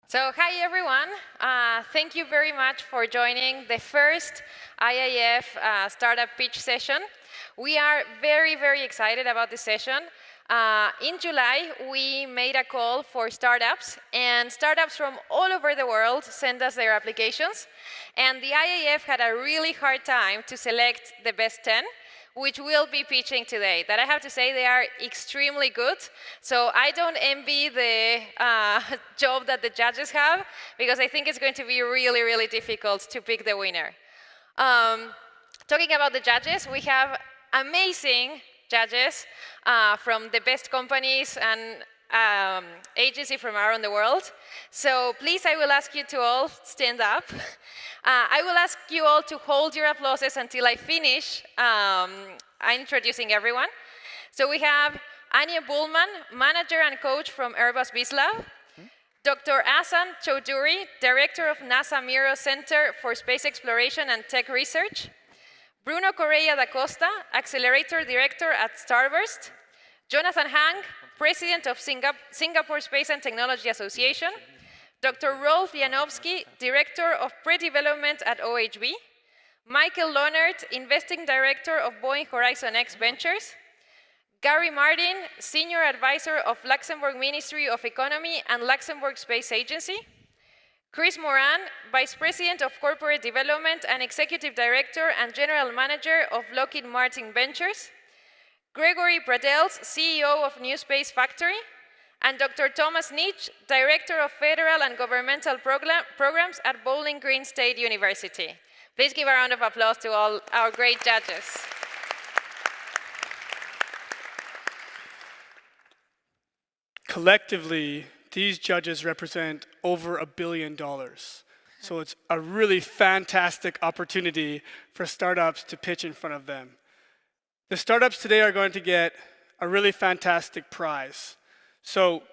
So hi everyone, thank you very much for joining the first IAF startup pitch session. We are very excited about this session. In July, we made a call for startups, and startups from all over the world sent us their applications. And the IAF had a really hard time to select the best 10, which we'll be pitching today. That I have to say, they are extremely good. So I don't envy the job that the judges have, because I think it's going to be really difficult to pick the winner. Talking about the judges, we have amazing judges from the best companies and agencies from around the world. So please, I will ask you to all stand up. I will ask you all to hold your applauses until I finish introducing everyone. So we have Anya Bullman, manager and coach from Airbus BizLab. Dr. Asan Chowdhury, director of NASA Miro Center for Space Exploration and Tech Research. Bruno Correia da Costa, accelerator director at Starburst. Jonathan Hang, president of Singapore Space and Technology Association. Dr. Rolf Janowski, director of pre-development at OHB. Michael Lohnert, investing director of Boeing Horizon X Ventures. Gary Martin, senior advisor of Luxembourg Ministry of Economy and Luxembourg Space Agency. Chris Moran, vice president of corporate development and executive director and general manager of Lockheed Martin Ventures. Gregory Pradels, CEO of New Space Factory. And Dr. Thomas Nitsch, director of federal and governmental programs at Bowling Green State University. Please give a round of applause to all our great judges. Collectively, these judges represent over $1 billion. So it's a really fantastic opportunity for startups to pitch in front of them. The startups today are going to get a really fantastic prize. So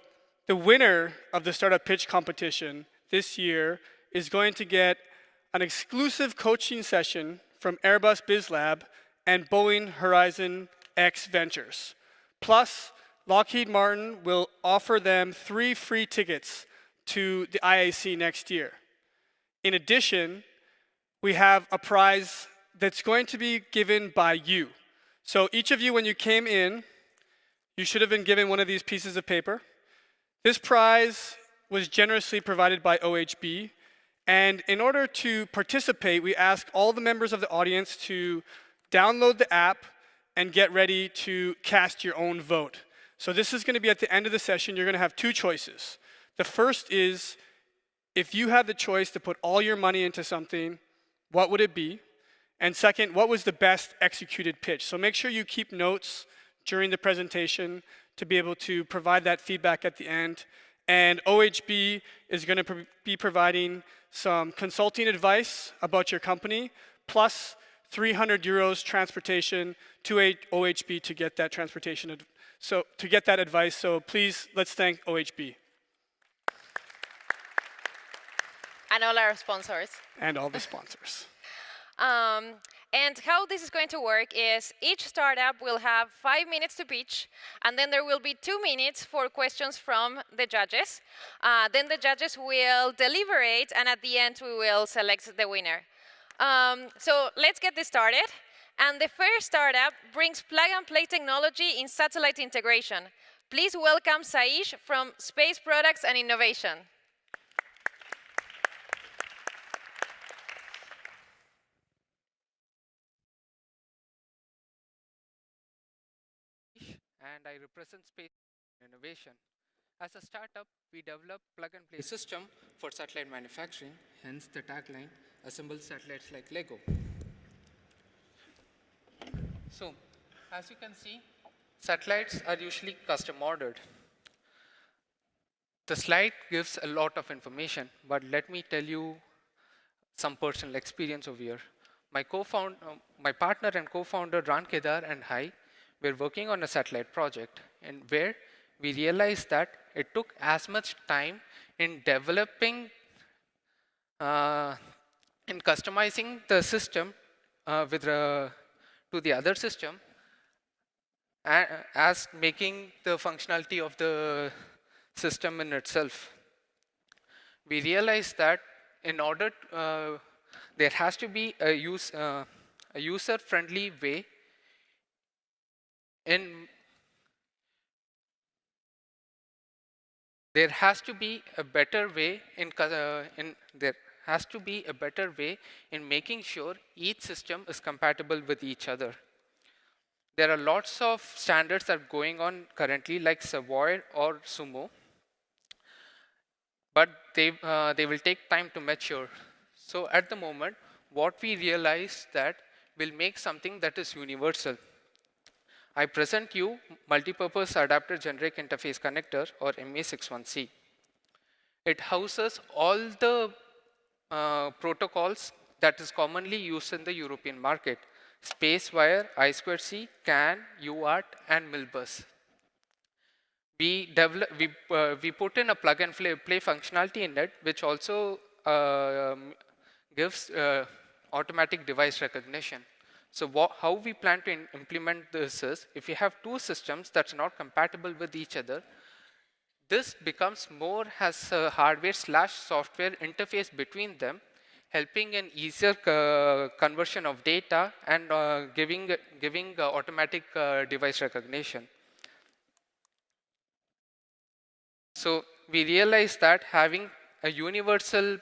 the winner of the startup pitch competition this year is going to get an exclusive coaching session from Airbus BizLab and Boeing Horizon X Ventures. Plus, Lockheed Martin will offer them 3 free tickets to the IAC next year. In addition, we have a prize that's going to be given by you. So each of you, when you came in, you should have been given one of these pieces of paper. This prize was generously provided by OHB. And in order to participate, we ask all the members of the audience to download the app and get ready to cast your own vote. So this is going to be at the end of the session. You're going to have 2 choices. The first is, if you had the choice to put all your money into something, what would it be? And second, what was the best executed pitch? So make sure you keep notes during the presentation to be able to provide that feedback at the end. And OHB is going to be providing some consulting advice about your company, plus 300 euros transportation to OHB to get that transportation. So to get that advice, so please, let's thank OHB. And all our sponsors. And all the sponsors. And how this is going to work is each startup will have 5 minutes to pitch, and then there will be 2 minutes for questions from the judges. Then the judges will deliberate, and at the end we will select the winner. So let's get this started. And the first startup brings plug-and-play technology in satellite integration. Please welcome Saish from Space Products and Innovation. And I represent Space Innovation. As a startup, we develop plug-and-play system for satellite manufacturing, hence the tagline, assemble satellites like Lego. So, as you can see, satellites are usually custom ordered. The slide gives a lot of information, but let me tell you some personal experience over here. My partner and co-founder Ran Kedar and I were working on a satellite project, and where we realized that it took as much time in developing in customizing the system to the other system as making the functionality of the system in itself. we realized that in order there has to be a user-friendly way in there has to be a better way there has to be a better way in making sure each system is compatible with each other. There are lots of standards that are going on currently, like Savoy or Sumo, but they will take time to mature. So at the moment, what we realize that we'll make something that is universal. I present you Multipurpose Adapter Generic Interface Connector, or MA61C. It houses all the protocols that is commonly used in the European market: SpaceWire, I2C, CAN, UART, and Milbus. We put in a plug and play functionality in it, which also gives automatic device recognition. So how we plan to implement this is, if you have two systems that's not compatible with each other, this becomes more as a hardware/software interface between them, helping an easier conversion of data and giving automatic device recognition. So we realized that having a universal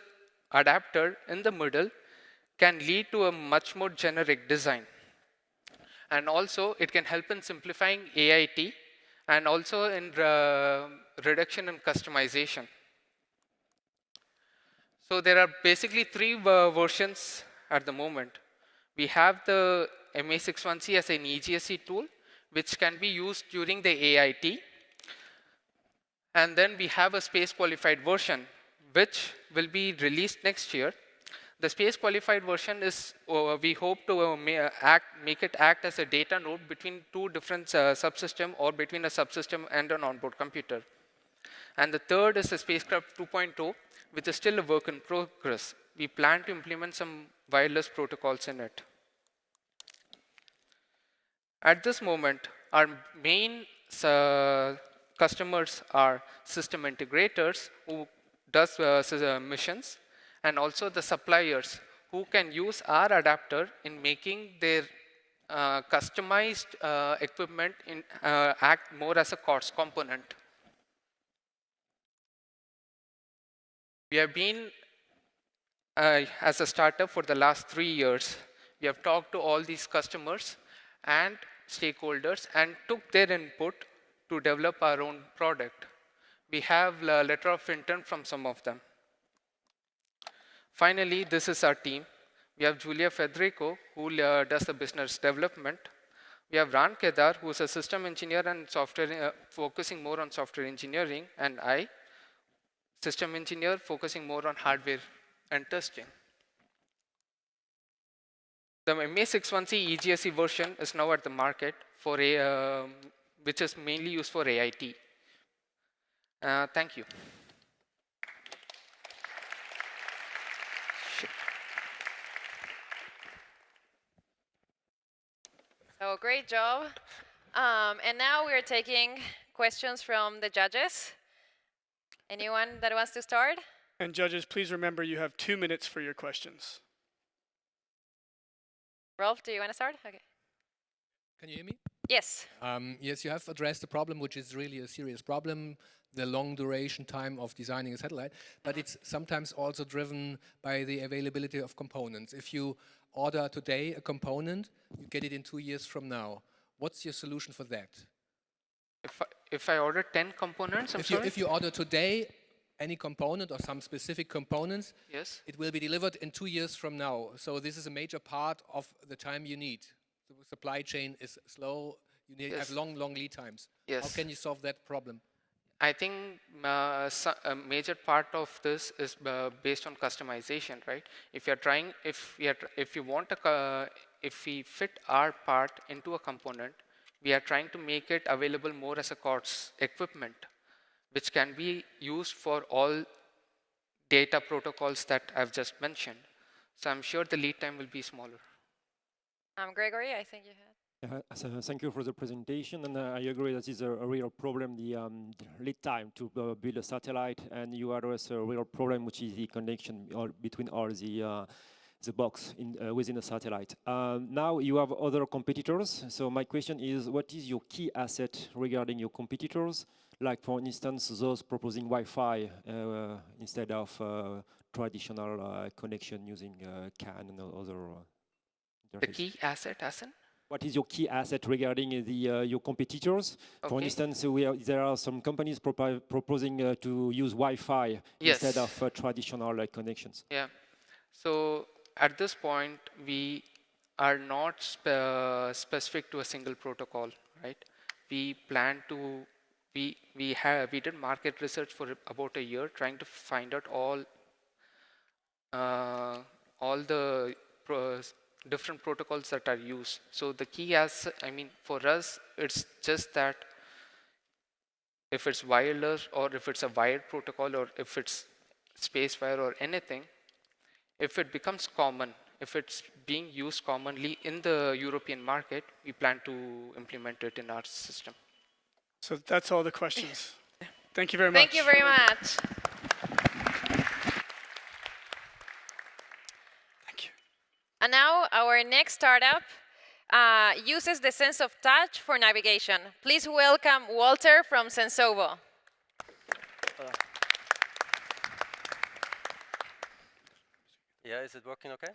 adapter in the middle can lead to a much more generic design. And also, it can help in simplifying AIT and also in reduction in customization. So there are basically three versions at the moment. We have the MA61C as an EGSC tool, which can be used during the AIT. And then we have a space qualified version, which will be released next year. The space qualified version is, we hope to make it act as a data node between two different subsystems, or between a subsystem and an onboard computer. And the third is the spacecraft 2.0, which is still a work in progress. We plan to implement some wireless protocols in it. At this moment, our main customers are system integrators who does missions, and also the suppliers who can use our adapter in making their customized equipment act more as a COTS component. We have been as a startup for the last 3 years. We have talked to all these customers and stakeholders and took their input to develop our own product. We have a letter of intent from some of them. Finally, this is our team. We have Julia Federico, who does the business development. We have Ran Kedar, who is a system engineer and software, focusing more on software engineering, and I, system engineer, focusing more on hardware and testing. The MA61C EGSC version is now at the market for which is mainly used for AIT. Thank you. So great job. And now we're taking questions from the judges. Anyone that wants to start? And judges, please remember you have 2 minutes for your questions. Rolf, do you want to start? Okay. Can you hear me? Yes. Yes, you have addressed the problem, which is really a serious problem, the long duration time of designing a satellite, but it's sometimes also driven by the availability of components. If you order today a component, you get it in 2 years from now. What's your solution for that? If I order 10 components, if you order today any component or some specific components, yes, it will be delivered in 2 years from now. So this is a major part of the time you need. The supply chain is slow. You need have long lead times. Yes. How can you solve that problem? I think a major part of this is based on customization, right? If you're trying, if we fit our part into a component, we are trying to make it available more as a COTS equipment, which can be used for all data protocols that I've just mentioned. So I'm sure the lead time will be smaller. Gregory, I think you had. So thank you for the presentation, and I agree that is a real problem, the lead time to build a satellite, and you address a real problem, which is the connection between all the box within a satellite. Now you have other competitors, so my question is, what is your key asset regarding your competitors? Like, for instance, those proposing Wi-Fi instead of traditional connection using CAN and other The interfaces. key asset, Hassan? What is your key asset regarding your competitors? For Okay. instance, there are some companies proposing to use Wi-Fi instead Yes. of traditional connections. Yeah. So at this point, we are not specific to a single protocol, right? We plan to, we did market research for about a year, trying to find out all the different protocols that are used. So the key I mean, for us, it's just that if it's wireless or if it's a wired protocol or if it's spacewire or anything, if it becomes common, if it's being used commonly in the European market, we plan to implement it in our system. So that's all the questions. Thank you very much. Thank you very much. Thank you. And now our next startup uses the sense of touch for navigation. Please welcome Walter from Sensovo. Yeah, is it working okay?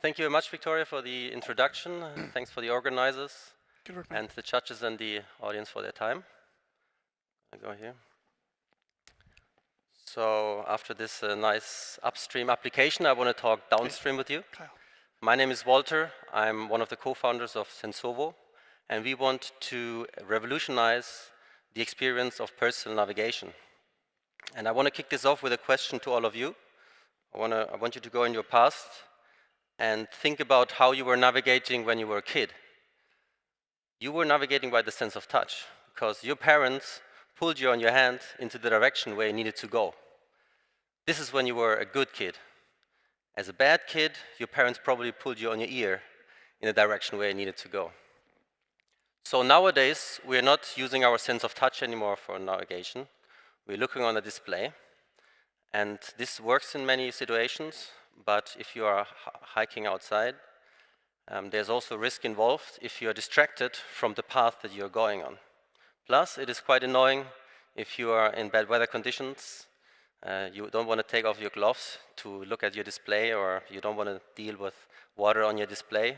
Thank you very much, Victoria, for the introduction. Thanks for the organizers Good work, man. and the judges and the audience for their time. I go here. So after this nice upstream application, I want to talk downstream with you. Kyle. My name is Walter. I'm one of the co-founders of Sensovo, and we want to revolutionize the experience of personal navigation. And I want to kick this off with a question to all of you. I want you to go in your past and think about how you were navigating when you were a kid. You were navigating by the sense of touch because your parents pulled you on your hand into the direction where you needed to go. This is when you were a good kid. As a bad kid, your parents probably pulled you on your ear in the direction where you needed to go. So nowadays, we're not using our sense of touch anymore for navigation. We're looking on a display. And this works in many situations, but if you are hiking outside, there's also risk involved if you are distracted from the path that you're going on. Plus, it is quite annoying if you are in bad weather conditions. You don't want to take off your gloves to look at your display, or you don't want to deal with water on your display,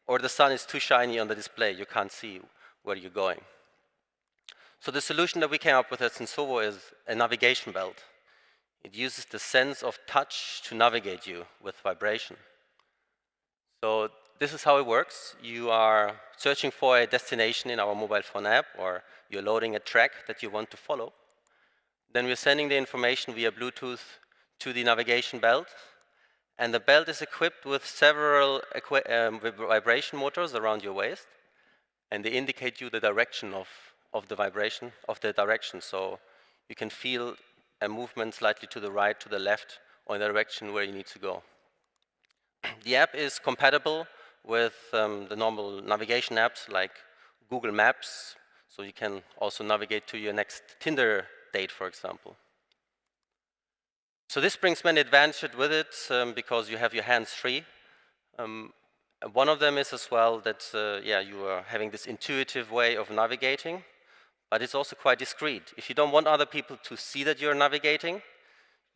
or the sun is too shiny on the display, you can't see where you're going. So the solution that we came up with at Sensovo is a navigation belt. It uses the sense of touch to navigate you with vibration. So this is how it works. You are searching for a destination in our mobile phone app, or you're loading a track that you want to follow. Then we're sending the information via Bluetooth to the navigation belt. And the belt is equipped with several vibration motors around your waist. And they indicate you the direction of the vibration, of the direction. So you can feel a movement slightly to the right, to the left, or in the direction where you need to go. The app is compatible with the normal navigation apps like Google Maps, so you can also navigate to your next Tinder date, for example. So this brings many advantages with it because you have your hands free. One of them is as well that you are having this intuitive way of navigating, but it's also quite discreet. If you don't want other people to see that you're navigating,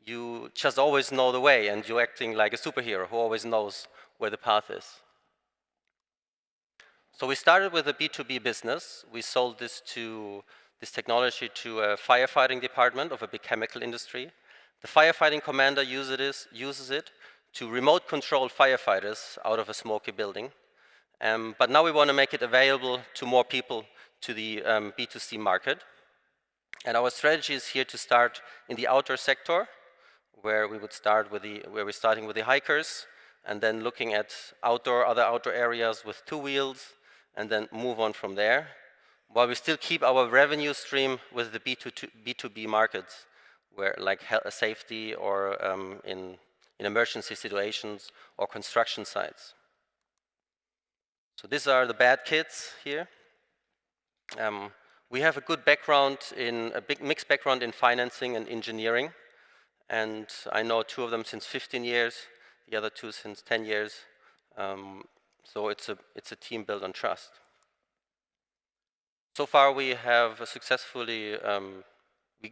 you just always know the way, and you're acting like a superhero who always knows where the path is. So we started with a B2B business. We sold this technology to a firefighting department of a big chemical industry. The firefighting commander uses it to remote control firefighters out of a smoky building. But now we want to make it available to more people, to the B2C market. And our strategy is here to start in the outdoor sector, where we're starting with the hikers, and then looking at other outdoor areas with 2 wheels, and then move on from there, while we still keep our revenue stream with the B2B markets, where like safety or in emergency situations or construction sites. So these are the bad kids here. We have a good background a big mixed background in financing and engineering. And I know 2 of them since 15 years, the other 2 since 10 years. So it's a team built on trust. So far we have successfully,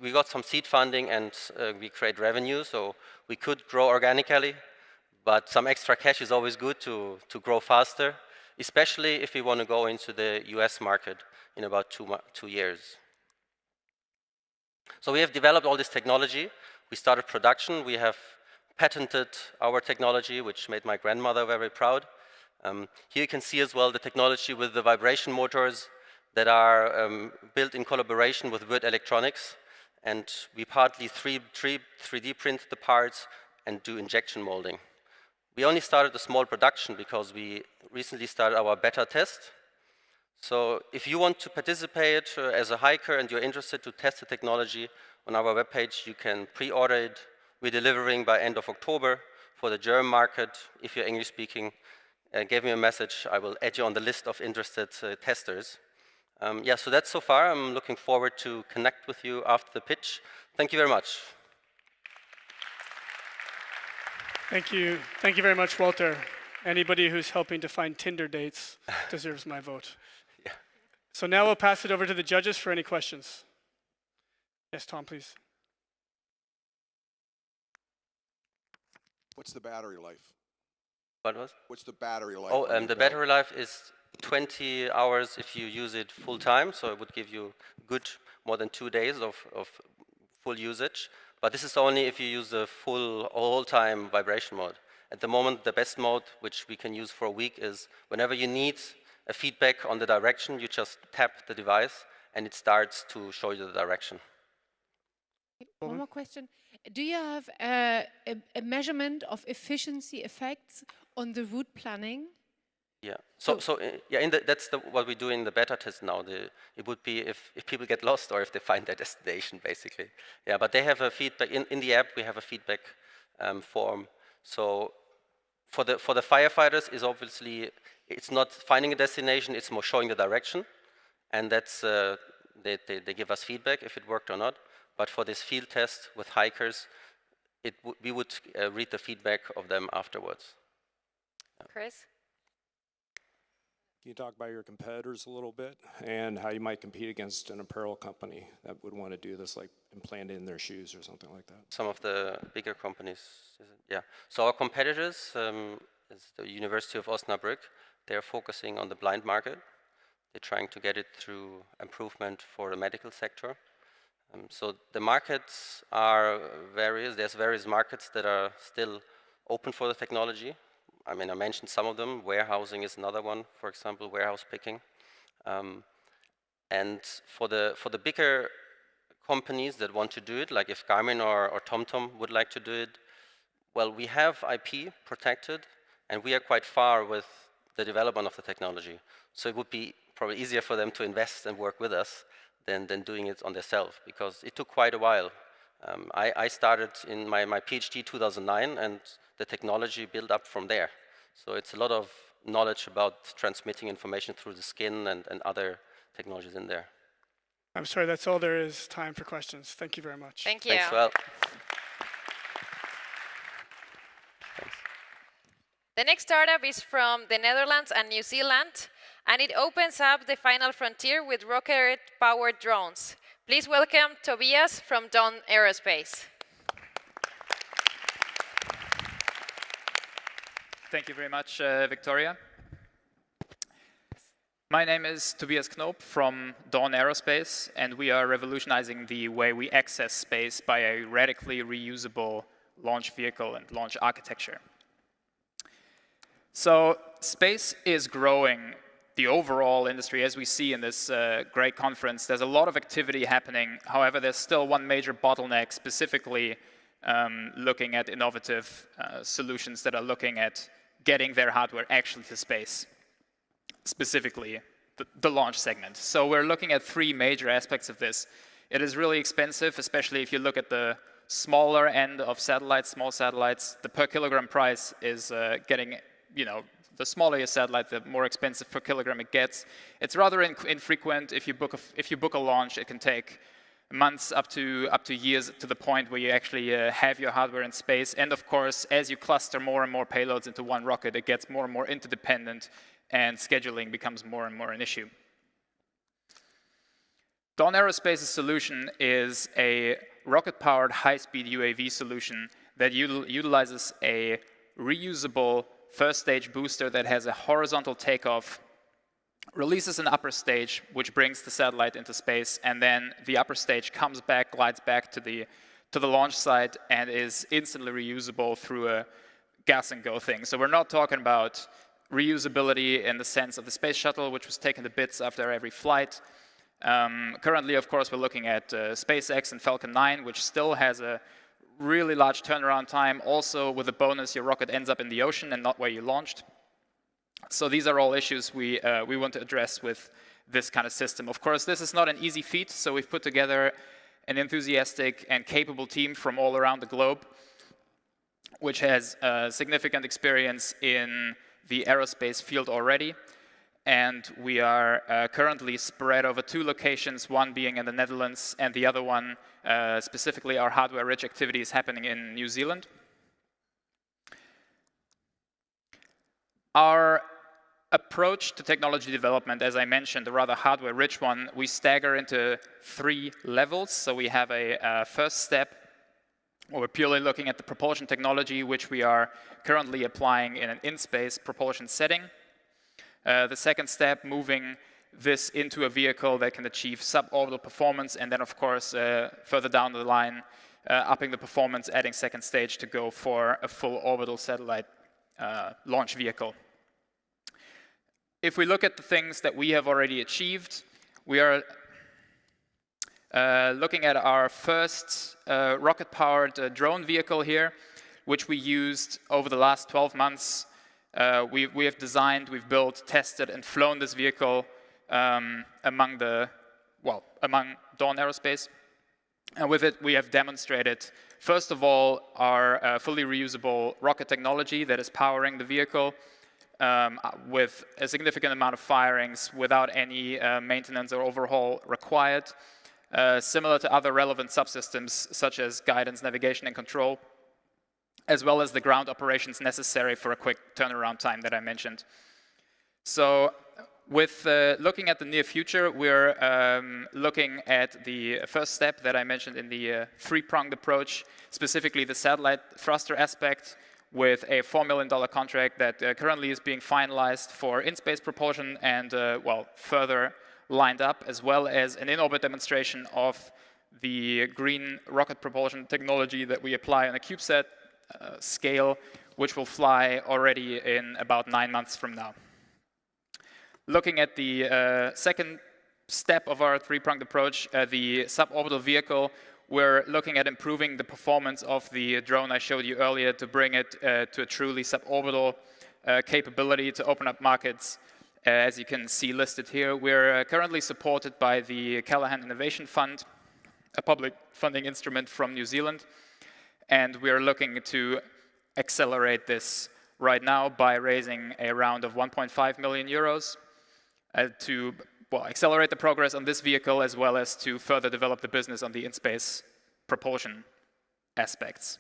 we got some seed funding and we create revenue, so we could grow organically, but some extra cash is always good to grow faster, especially if we want to go into the US market in about 2 years. So we have developed all this technology. We started production. We have patented our technology, which made my grandmother very proud. Here you can see as well the technology with the vibration motors that are built in collaboration with Würth Electronics. And we partly 3D print the parts and do injection molding. We only started a small production because we recently started our beta test. So if you want to participate as a hiker and you're interested to test the technology on our webpage, you can pre-order it. We're delivering by end of October for the German market. If you're English speaking, give me a message. I will add you on the list of interested testers. Yeah, so that's so far. I'm looking forward to connect with you after the pitch. Thank you very much. Thank you. Thank you very much, Walter. Anybody who's helping to find Tinder dates deserves my vote. Yeah. So now we'll pass it over to the judges for any questions. Yes, Tom, please. What's the battery life? What was? What's the battery life? Oh, the battery life is 20 hours if you use it full time, so it would give you good more than 2 days of full usage. But this is only if you use the full all-time vibration mode. At the moment, the best mode, which we can use for a week, is whenever you need a feedback on the direction, you just tap the device and it starts to show you the direction. One more question. Do you have a measurement of efficiency effects on the route planning? Yeah. That's what we do in the beta test now. It would be if people get lost or if they find their destination, basically. Yeah, but they have a feedback in the app. We have a feedback form. So for the firefighters, is obviously it's not finding a destination. It's more showing the direction, and that's they give us feedback if it worked or not. But for this field test with hikers, we would read the feedback of them afterwards. Yeah. Chris? Can you talk about your competitors a little bit and how you might compete against an apparel company that would want to do this, like implant it in their shoes or something like that? Some of the bigger companies, yeah. So our competitors is the University of Osnabrück. They're focusing on the blind market. They're trying to get it through improvement for the medical sector. So the markets are various. There's various markets that are still open for the technology. I mean, I mentioned some of them. Warehousing is another one, for example, warehouse picking. And for the bigger companies that want to do it, like if Garmin or TomTom would like to do it, well, we have IP protected, and we are quite far with the development of the technology. So it would be probably easier for them to invest and work with us than doing it on themselves, because it took quite a while. I started in my PhD 2009, and the technology built up from there. So it's a lot of knowledge about transmitting information through the skin and other technologies in there. I'm sorry, that's all there is time for questions. Thank you very much. Thank you. Thanks, well. Thanks. The next startup is from the Netherlands and New Zealand, and it opens up the final frontier with rocket-powered drones. Please welcome Tobias from Dawn Aerospace. Thank you very much, Victoria. My name is Tobias Knoop from Dawn Aerospace, and we are revolutionizing the way we access space by a radically reusable launch vehicle and launch architecture. So space is growing. The overall industry, as we see in this great conference, there's a lot of activity happening. However, there's still one major bottleneck, specifically looking at innovative solutions that are looking at getting their hardware actually to space, specifically the launch segment. So we're looking at 3 major aspects of this. It is really expensive, especially if you look at the smaller end of satellites, small satellites. The per kilogram price is getting, the smaller your satellite, the more expensive per kilogram it gets. It's rather infrequent. If you book a launch, it can take months up to years, to the point where you actually have your hardware in space. And of course, as you cluster more and more payloads into one rocket, it gets more and more interdependent, and scheduling becomes more and more an issue. Dawn Aerospace's solution is a rocket-powered high-speed UAV solution that utilizes a reusable first-stage booster that has a horizontal takeoff, releases an upper stage, which brings the satellite into space, and then the upper stage comes back, glides back to the launch site, and is instantly reusable through a gas-and-go thing. So we're not talking about reusability in the sense of the space shuttle, which was taken to bits after every flight. Currently, of course, we're looking at SpaceX and Falcon 9, which still has a really large turnaround time. Also, with the bonus, your rocket ends up in the ocean and not where you launched. So these are all issues we want to address with this kind of system. Of course, this is not an easy feat, so we've put together an enthusiastic and capable team from all around the globe, which has significant experience in the aerospace field already. And we are currently spread over 2 locations, one being in the Netherlands, and the other one, specifically our hardware-rich activities, happening in New Zealand. Our approach to technology development, as I mentioned, a rather hardware-rich one, we stagger into 3 levels. So we have a first step, where we're purely looking at the propulsion technology, which we are currently applying in an in-space propulsion setting. The second step, moving this into a vehicle that can achieve suborbital performance, and then, of course, further down the line, upping the performance, adding second stage to go for a full orbital satellite launch vehicle. If we look at the things that we have already achieved, we are looking at our first rocket-powered drone vehicle here, which we used over the last 12 months. We have designed, we've built, tested, and flown this vehicle among Dawn Aerospace. And with it, we have demonstrated, first of all, our fully reusable rocket technology that is powering the vehicle with a significant amount of firings without any maintenance or overhaul required, similar to other relevant subsystems such as guidance, navigation, and control, as well as the ground operations necessary for a quick turnaround time that I mentioned. So with looking at the near future, we're looking at the first step that I mentioned in the 3-pronged approach, specifically the satellite thruster aspect, with a $4 million contract that currently is being finalized for in-space propulsion and, further lined up, as well as an in-orbit demonstration of the green rocket propulsion technology that we apply on a CubeSat scale, which will fly already in about 9 months from now. Looking at the second step of our 3-pronged approach, the suborbital vehicle, we're looking at improving the performance of the drone I showed you earlier to bring it to a truly suborbital capability to open up markets, as you can see listed here. We're currently supported by the Callaghan Innovation Fund, a public funding instrument from New Zealand. And we're looking to accelerate this right now by raising a round of 1.5 million euros to accelerate the progress on this vehicle, as well as to further develop the business on the in-space propulsion aspects.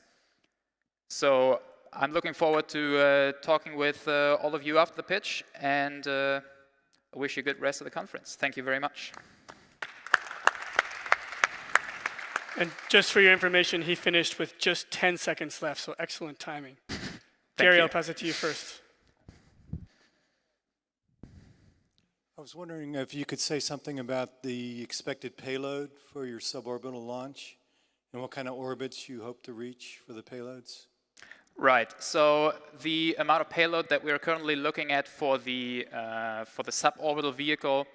So I'm looking forward to talking with all of you after the pitch, and I wish you a good rest of the conference. Thank you very much. And just for your information, he finished with just 10 seconds left, so excellent timing. Gary, I'll pass it to you first. I was wondering if you could say something about the expected payload for your suborbital launch and what kind of orbits you hope to reach for the payloads. Right. So the amount of payload that we are currently looking at for the suborbital vehicle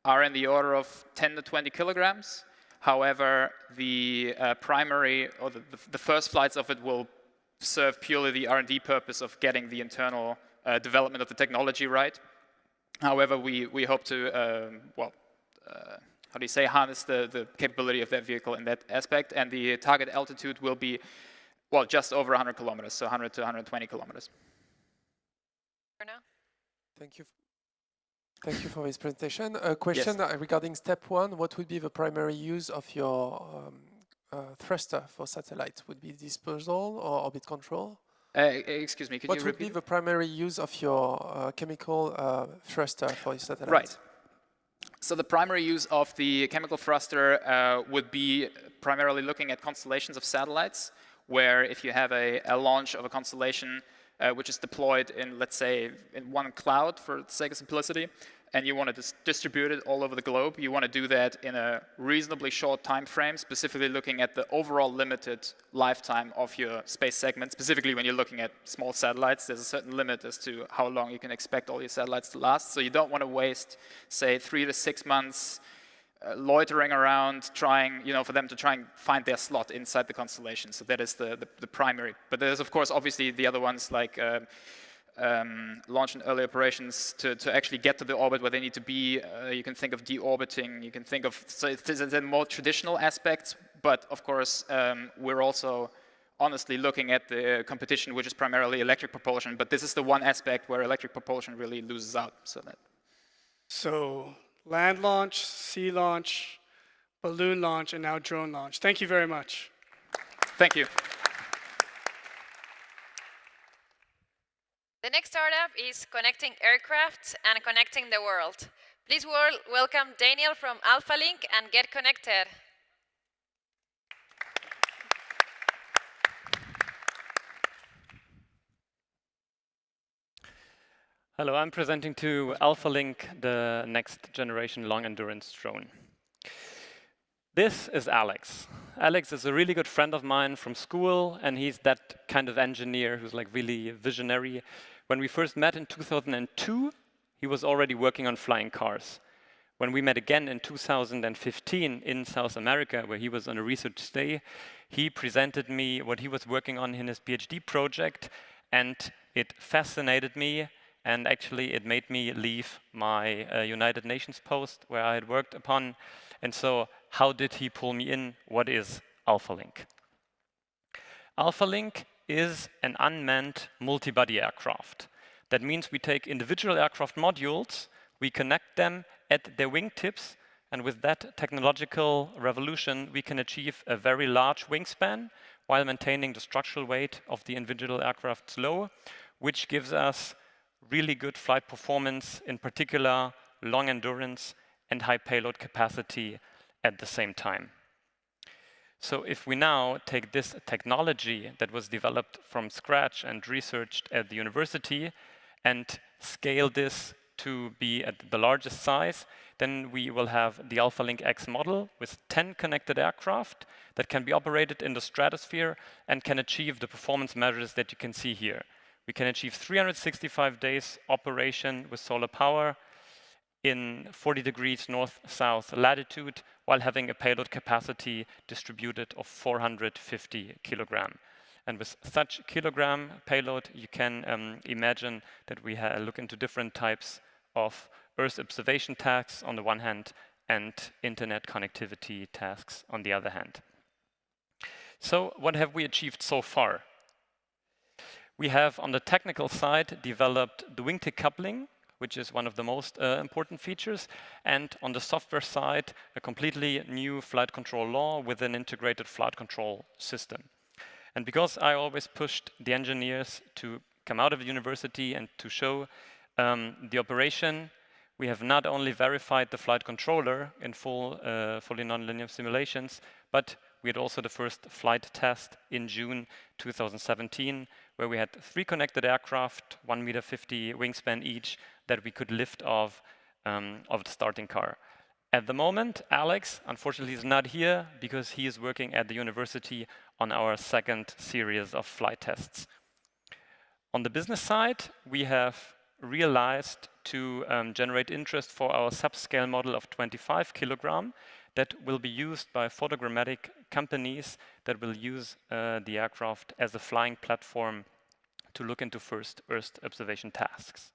are in the order of 10 to 20 kilograms. However, the primary or the first flights of it will serve purely the R&D purpose of getting the internal development of the technology right. However, we hope to, harness the capability of that vehicle in that aspect, and the target altitude will be, just over 100 kilometers, so 100 to 120 kilometers. Now? Thank you. Thank you for this presentation. A question regarding step one. What would be the primary use of your thruster for satellites? Would be disposal or orbit control? Excuse me, could you repeat? What would be the primary use of your chemical thruster for your satellites? Right. So the primary use of the chemical thruster would be primarily looking at constellations of satellites, where if you have a launch of a constellation which is deployed in, let's say, in one cloud for the sake of simplicity, and you want to distribute it all over the globe, you want to do that in a reasonably short time frame, specifically looking at the overall limited lifetime of your space segment. Specifically, when you're looking at small satellites, there's a certain limit as to how long you can expect all your satellites to last. So you don't want to waste, say, 3 to 6 months loitering around, trying, for them to try and find their slot inside the constellation. So that is the primary. But there's, of course, obviously the other ones like launch and early operations to actually get to the orbit where they need to be. You can think of deorbiting. You can think of, so the more traditional aspects. But of course, we're also honestly looking at the competition, which is primarily electric propulsion. But this is the one aspect where electric propulsion really loses out. So land launch, sea launch, balloon launch, and now drone launch. Thank you very much. Thank you. The next startup is connecting aircraft and connecting the world. Please welcome Daniel from AlphaLink and Get Connected. Hello, I'm presenting to AlphaLink, the next generation long endurance drone. This is Alex. Alex is a really good friend of mine from school, and he's that kind of engineer who's like really visionary. When we first met in 2002, he was already working on flying cars. When we met again in 2015 in South America, where he was on a research stay, he presented me what he was working on in his PhD project, and it fascinated me. And actually, it made me leave my United Nations post where I had worked upon. And so, how did he pull me in? What is AlphaLink? AlphaLink is an unmanned multi-body aircraft. That means we take individual aircraft modules, we connect them at their wingtips, and with that technological revolution, we can achieve a very large wingspan while maintaining the structural weight of the individual aircraft low, which gives us really good flight performance, in particular long endurance and high payload capacity at the same time. So if we now take this technology that was developed from scratch and researched at the university and scale this to be at the largest size, then we will have the AlphaLink X model with 10 connected aircraft that can be operated in the stratosphere and can achieve the performance measures that you can see here. We can achieve 365 days operation with solar power in 40 degrees north-south latitude while having a payload capacity distributed of 450 kilogram. And with such kilogram payload, you can imagine that we look into different types of Earth observation tasks on the one hand and internet connectivity tasks on the other hand. So what have we achieved so far? We have, on the technical side, developed the wingtip coupling, which is one of the most important features, and on the software side, a completely new flight control law with an integrated flight control system. And because I always pushed the engineers to come out of the university and to show the operation, we have not only verified the flight controller in fully nonlinear simulations, but we had also the first flight test in June 2017, where we had 3 connected aircraft, 1.50 meter wingspan each, that we could lift off of the starting car. At the moment, Alex, unfortunately, is not here because he is working at the university on our second series of flight tests. On the business side, we have realized to generate interest for our subscale model of 25 kilogram that will be used by photogrammetric companies that will use the aircraft as a flying platform to look into first Earth observation tasks.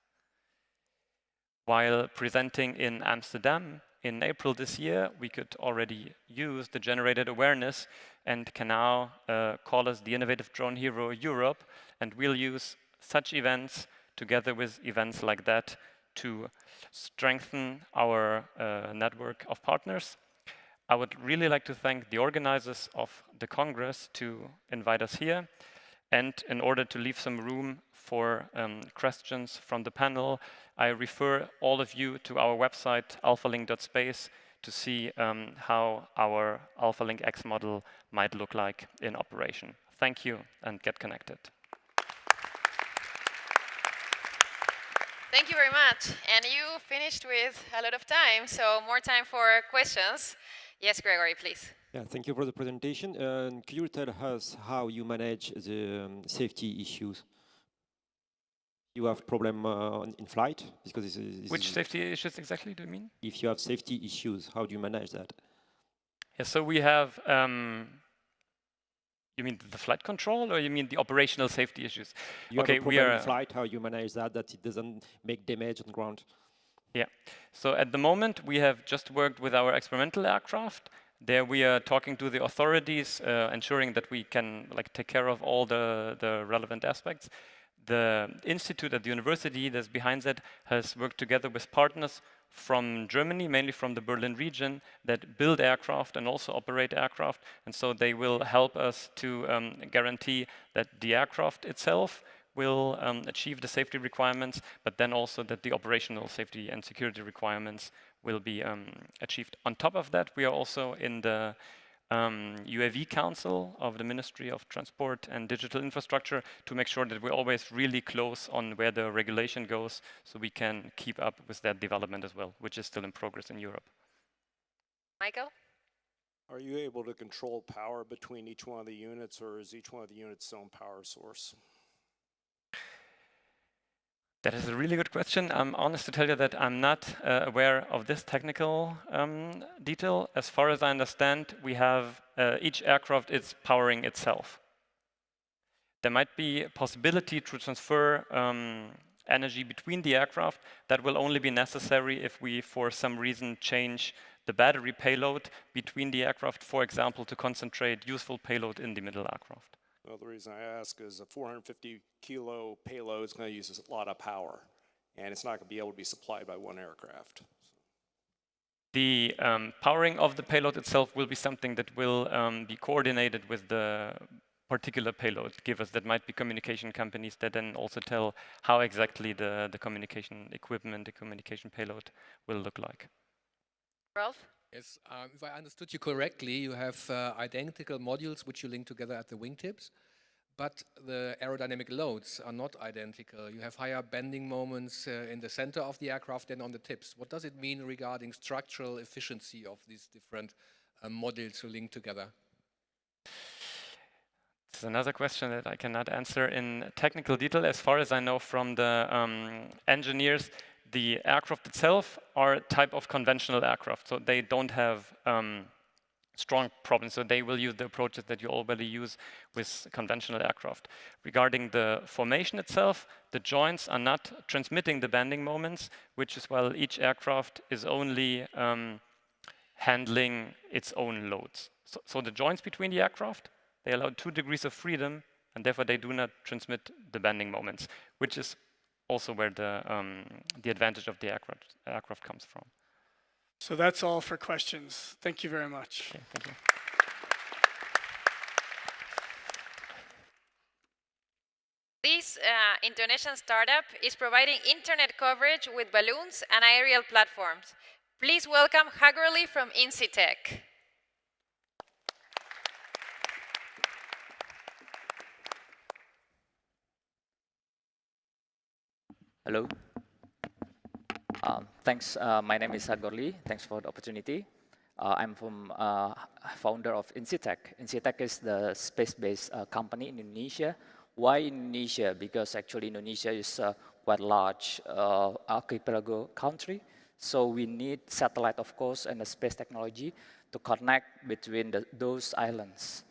While presenting in Amsterdam in April this year, we could already use the generated awareness and can now call us the Innovative Drone Hero Europe, and we'll use such events together with events like that to strengthen our network of partners. I would really like to thank the organizers of the Congress to invite us here. And in order to leave some room for questions from the panel, I refer all of you to our website, alphalink.space, to see how our AlphaLink X model might look like in operation. Thank you, and get connected. Thank you very much. And you finished with a lot of time, so more time for questions. Yes, Gregory, please. Yeah, thank you for the presentation. Could you tell us how you manage the safety issues? You have problem in flight? Because Which safety issues exactly do you mean? If you have safety issues, how do you manage that? Yeah, so we have, you mean the flight control, or you mean the operational safety issues? You have a problem in flight, how you manage that it doesn't make damage on ground? Yeah, so at the moment we have just worked with our experimental aircraft. There we are talking to the authorities, ensuring that we can take care of all the relevant aspects. The institute at the university that's behind that has worked together with partners from Germany, mainly from the Berlin region, that build aircraft and also operate aircraft. And so they will help us to guarantee that the aircraft itself will achieve the safety requirements, but then also that the operational safety and security requirements will be achieved. On top of that, we are also in the UAV Council of the Ministry of Transport and Digital Infrastructure to make sure that we're always really close on where the regulation goes, so we can keep up with that development as well, which is still in progress in Europe. Michael? Are you able to control power between each one of the units, or is each one of the units its own power source? That is a really good question. I'm honest to tell you that I'm not aware of this technical detail. As far as I understand, we have each aircraft is powering itself. There might be a possibility to transfer energy between the aircraft. That will only be necessary if we, for some reason, change the battery payload between the aircraft, for example, to concentrate useful payload in the middle aircraft. Well, the reason I ask is a 450 kilo payload is going to use a lot of power, and it's not going to be able to be supplied by one aircraft. The powering of the payload itself will be something that will be coordinated with the particular payload givers. That might be communication companies that then also tell how exactly the communication equipment, the communication payload will look like. Ralph? Yes, if I understood you correctly, you have identical modules which you link together at the wingtips, but the aerodynamic loads are not identical. You have higher bending moments in the center of the aircraft than on the tips. What does it mean regarding structural efficiency of these different modules you link together? This is another question that I cannot answer in technical detail. As far as I know from the engineers, the aircraft itself are a type of conventional aircraft, so they don't have strong problems. So they will use the approaches that you already use with conventional aircraft. Regarding the formation itself, the joints are not transmitting the bending moments, which is why each aircraft is only handling its own loads. So the joints between the aircraft, they allow 2 degrees of freedom, and therefore they do not transmit the bending moments, which is also where the advantage of the aircraft comes from. So that's all for questions. Thank you very much. Okay, thank you. This Indonesian startup is providing internet coverage with balloons and aerial platforms. Please welcome Hagerly from Incitec. Hello. Thanks. My name is Sagorli. Thanks for the opportunity. I'm from founder of Incitec. Incitec is the space-based company in Indonesia. Why Indonesia? Because actually Indonesia is a quite large archipelago country. So we need satellite, of course, and the space technology to connect between those islands.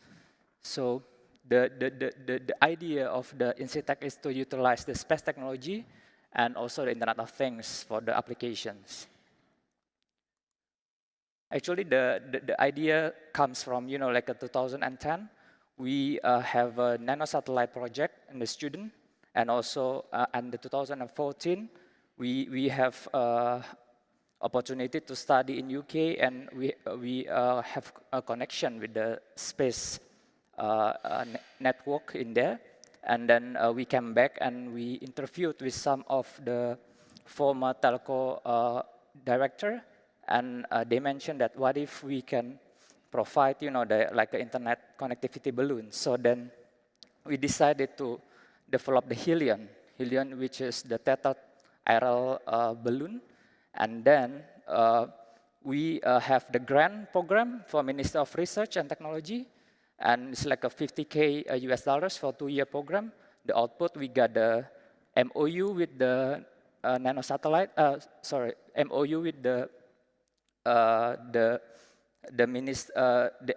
So the idea of the Incitec is to utilize the space technology and also the Internet of Things for the applications. Actually, the idea comes from, like 2010. We have a nanosatellite project in the student, And also, in the 2014, we have opportunity to study in UK, and we have a connection with the space network in there. And then we came back and we interviewed with some of the former telco director, and they mentioned that what if we can provide, like an internet connectivity balloon. So then we decided to develop the Helion, which is the tethered aerial balloon. And then we have the grant program for Ministry of Research and Technology, and it's like a 50K US dollars for 2-year program. The output, we got the MOU with the nanosatellite, MOU with the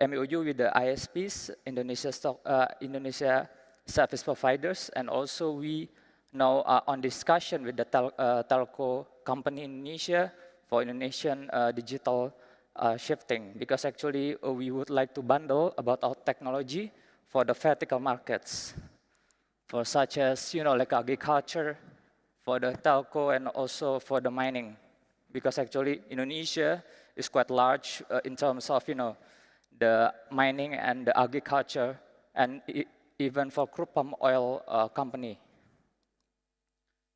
MOU with the ISPs, Indonesia service providers, and also we now are on discussion with the telco company in Indonesia for Indonesian digital shifting, because actually we would like to bundle about our technology for the vertical markets, for such as, like agriculture, for the telco, and also for the mining, because actually Indonesia is quite large in terms of, the mining and the agriculture, and even for crude palm oil company.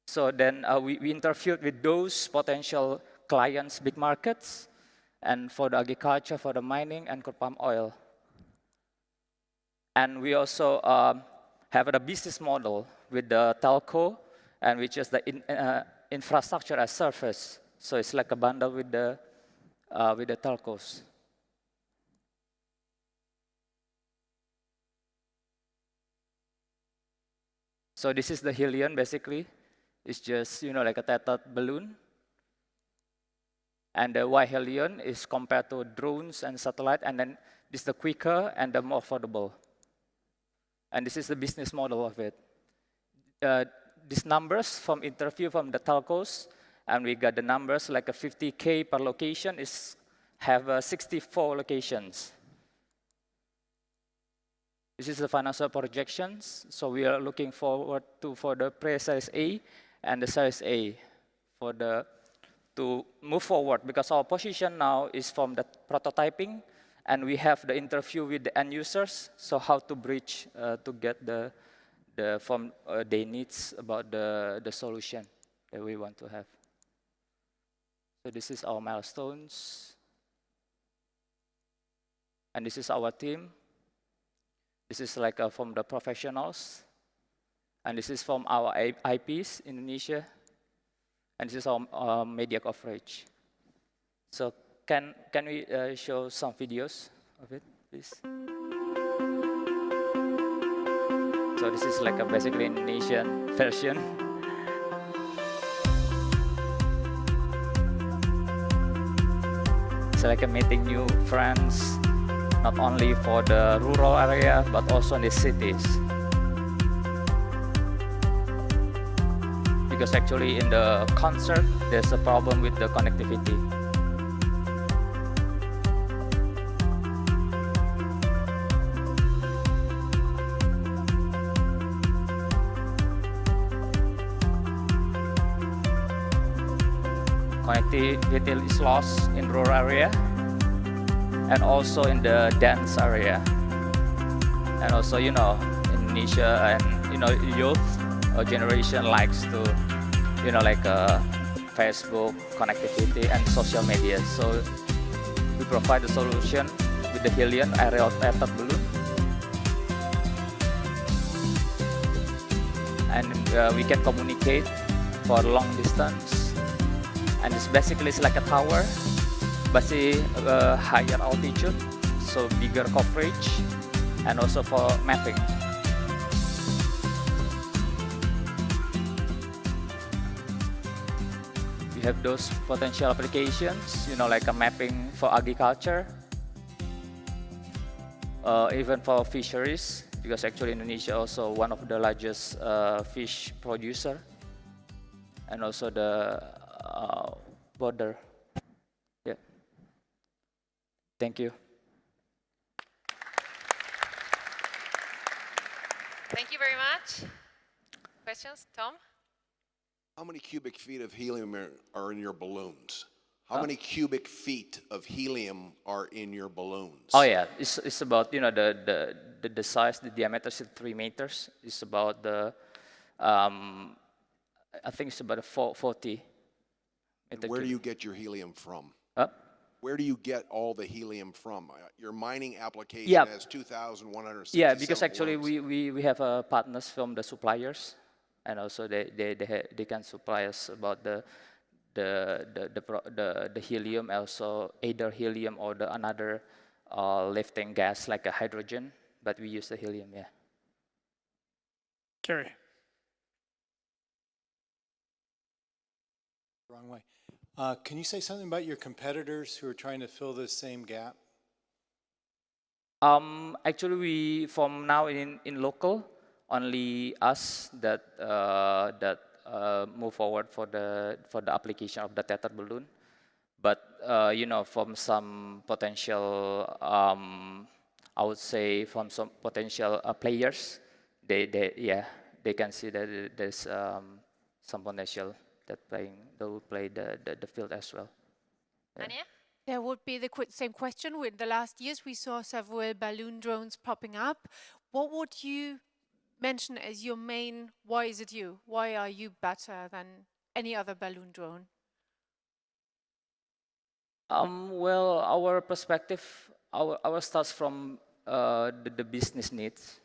So then we interviewed with those potential clients, big markets, and for the agriculture, for the mining, and crude palm oil. And we also have a business model with the telco, and which is the infrastructure as service. So it's like a bundle with the telcos. So this is the Helion, basically. It's just, like a tethered balloon. And the Y Helion is compared to drones and satellite, and then this is the quicker and the more affordable. And this is the business model of it. These numbers from interview from the telcos, and we got the numbers like a 50K per location have 64 locations. This is the financial projections. So we are looking forward for the pre-series A and the series A to move forward, because our position now is from the prototyping, and we have the interview with the end users. So how to bridge to get their needs about the solution that we want to have. So this is our milestones, and this is our team. This is like from the professionals, and this is from our IPs in Indonesia, and this is our media coverage. So can we show some videos of it, please? So this is like a basically Indonesian version. It's like a meeting new friends, not only for the rural area, but also in the cities. Because actually in the concert, there's a problem with the connectivity. Connectivity is lost in rural area, and also in the dense area. And also, Indonesia and, youth or generation likes to, like Facebook, connectivity, and social media. So we provide a solution with the Helion aerial tethered balloon. And we can communicate for long distance. And it's basically like a tower, but higher altitude, so bigger coverage, and also for mapping. We have those potential applications, like a mapping for agriculture, even for fisheries, because actually Indonesia also one of the largest fish producer, and also the border. Yeah. Thank you. Thank you very much. Questions? Tom? How many cubic feet of helium are in your balloons? How many cubic feet of helium are in your balloons? Oh yeah, it's about, you know, the size, the diameter is 3 meters. It's about the I think it's about a 40. Where do you get your helium from? Huh? Where do you get all the helium from? Your mining application Yeah. has 2,167 Yeah, because actually balloons. we have partners from the suppliers, and also they can supply us about the helium, also either helium or the another lifting gas like a hydrogen, but we use the helium, yeah. Kerry. Wrong way. Can you say something about your competitors who are trying to fill this same gap? Actually, we from now in local, only us that move forward for the application of the tether balloon. But you know, from some potential, I would say from some potential players, they can see that there's some potential that will play the field as well. Yeah. Anya? There would be the same question. With the last years, we saw several balloon drones popping up. What would you mention as your main, why is it you? Why are you better than any other balloon drone? Well, our perspective, our starts from the business needs.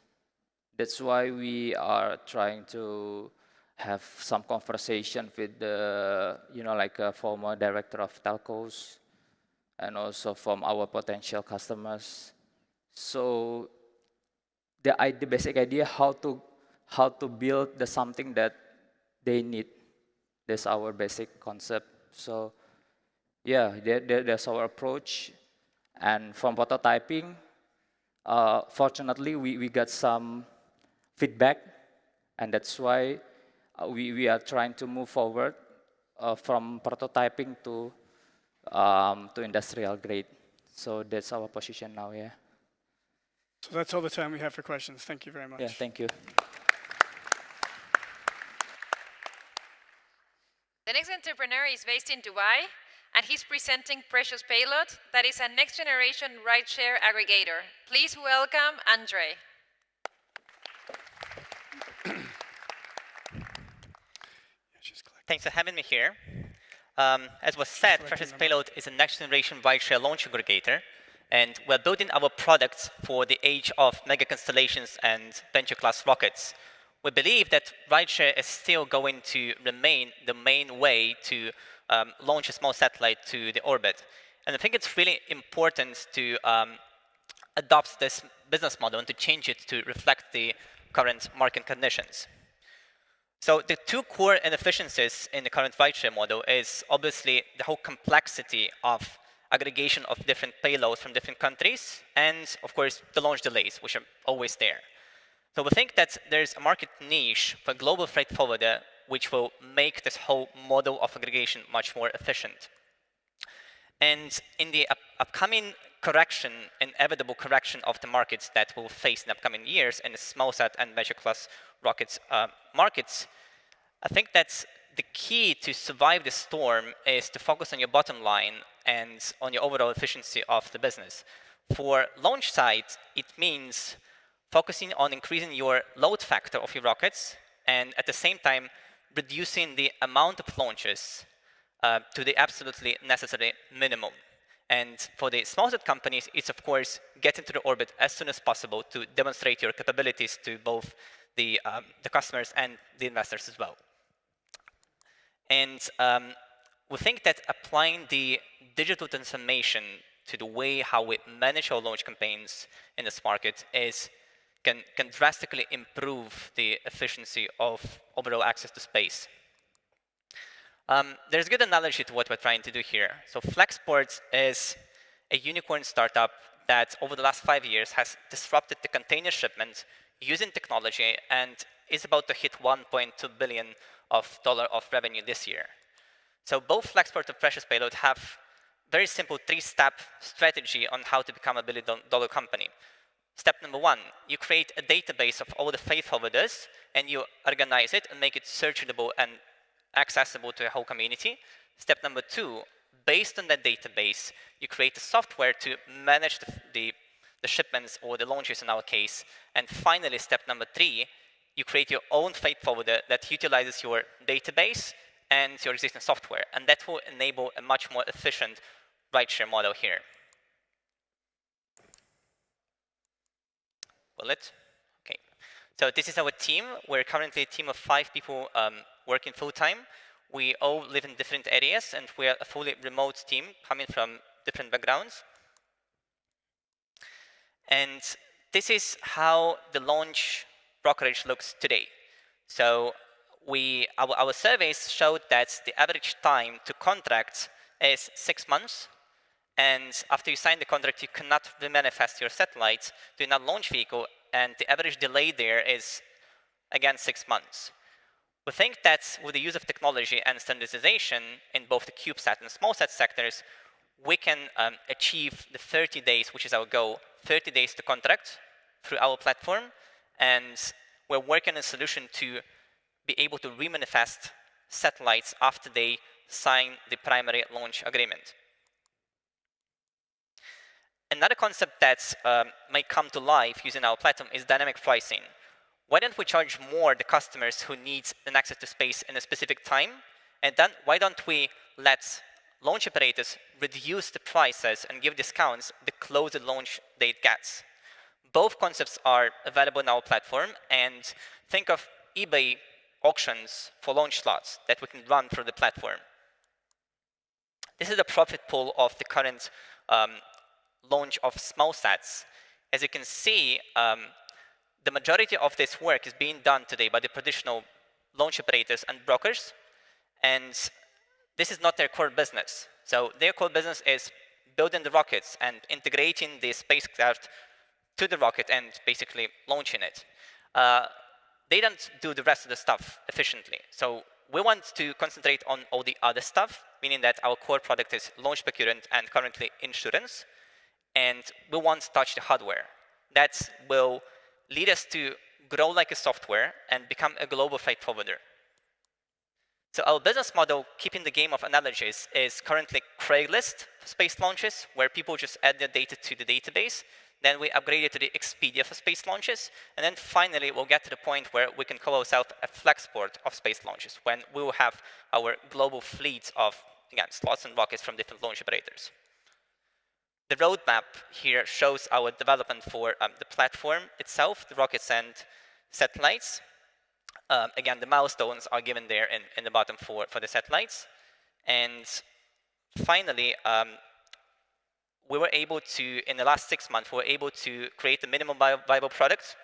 That's why we are trying to have some conversation with the, you know, like a former director of telcos, and also from our potential customers. So the basic idea how to build the something that they need. That's our basic concept. So yeah, that's our approach. And from prototyping, fortunately, we got some feedback, and that's why we are trying to move forward from prototyping to industrial grade. So that's our position now, yeah. So that's all the time we have for questions. Thank you very much. Yeah, thank you. The next entrepreneur is based in Dubai, and he's presenting Precious Payload, that is a next-generation rideshare aggregator. Please welcome Andre. Thanks for having me here. As was said, Precious Payload is a next-generation rideshare launch aggregator, and we're building our products for the age of mega constellations and venture-class rockets. We believe that rideshare is still going to remain the main way to launch a small satellite to the orbit. And I think it's really important to adopt this business model and to change it to reflect the current market conditions. So the two core inefficiencies in the current rideshare model is obviously the whole complexity of aggregation of different payloads from different countries, and of course the launch delays, which are always there. So we think that there's a market niche for global freight forwarder which will make this whole model of aggregation much more efficient. And in the upcoming correction, inevitable correction of the markets that we'll face in the upcoming years in the small sat and venture class rockets markets, I think that's the key to survive the storm is to focus on your bottom line and on your overall efficiency of the business. For launch site, it means focusing on increasing your load factor of your rockets and at the same time reducing the amount of launches to the absolutely necessary minimum. And for the small set companies, it's of course get into the orbit as soon as possible to demonstrate your capabilities to both the customers and the investors as well. And we think that applying the digital transformation to the way how we manage our launch campaigns in this market can drastically improve the efficiency of overall access to space. There's a good analogy to what we're trying to do here. So Flexports is a unicorn startup that over the last 5 years has disrupted the container shipment using technology and is about to hit $1.2 billion of revenue this year. So both Flexport and Precious Payload have very simple 3-step strategy on how to become a $1 billion company. Step number 1, you create a database of all the freight forwarders and you organize it and make it searchable and accessible to the whole community. Step number 2, based on that database, you create a software to manage the shipments or the launches in our case. And finally, step number 3, you create your own freight forwarder that utilizes your database and your existing software. And that will enable a much more efficient rideshare model here. Will it? Okay. So this is our team. We're currently a team of 5 people working full-time. We all live in different areas, and we're a fully remote team coming from different backgrounds. And this is how the launch brokerage looks today. So our surveys showed that the average time to contract is 6 months. And after you sign the contract, you cannot remanifest your satellite to another launch vehicle. And the average delay there is, again, 6 months. We think that with the use of technology and standardization in both the CubeSat and SmallSat sectors, we can achieve the 30 days, which is our goal, 30 days to contract through our platform. And we're working on a solution to be able to remanifest satellites after they sign the primary launch agreement. Another concept that might come to life using our platform is dynamic pricing. Why don't we charge more the customers who need an access to space in a specific time? And then why don't we let launch operators reduce the prices and give discounts the closer launch date gets? Both concepts are available in our platform, and think of eBay auctions for launch slots that we can run through the platform. This is the profit pool of the current launch of SmallSats. As you can see, the majority of this work is being done today by the traditional launch operators and brokers, and this is not their core business. So their core business is building the rockets and integrating the spacecraft to the rocket and basically launching it. They don't do the rest of the stuff efficiently. So we want to concentrate on all the other stuff, meaning that our core product is launch procurement and currently insurance. And we won't touch the hardware. That will lead us to grow like a software and become a global freight forwarder. So our business model, keeping the game of analogies, is currently Craigslist for space launches, where people just add their data to the database. Then we upgrade it to the Expedia for space launches. And then finally, we'll get to the point where we can call ourselves a Flexport of space launches, when we will have our global fleet of, again, slots and rockets from different launch operators. The roadmap here shows our development for the platform itself, the rockets and satellites. Again, the milestones are given there in the bottom for the satellites. And finally, we were able to, in the last 6 months, we were able to create a minimum viable product,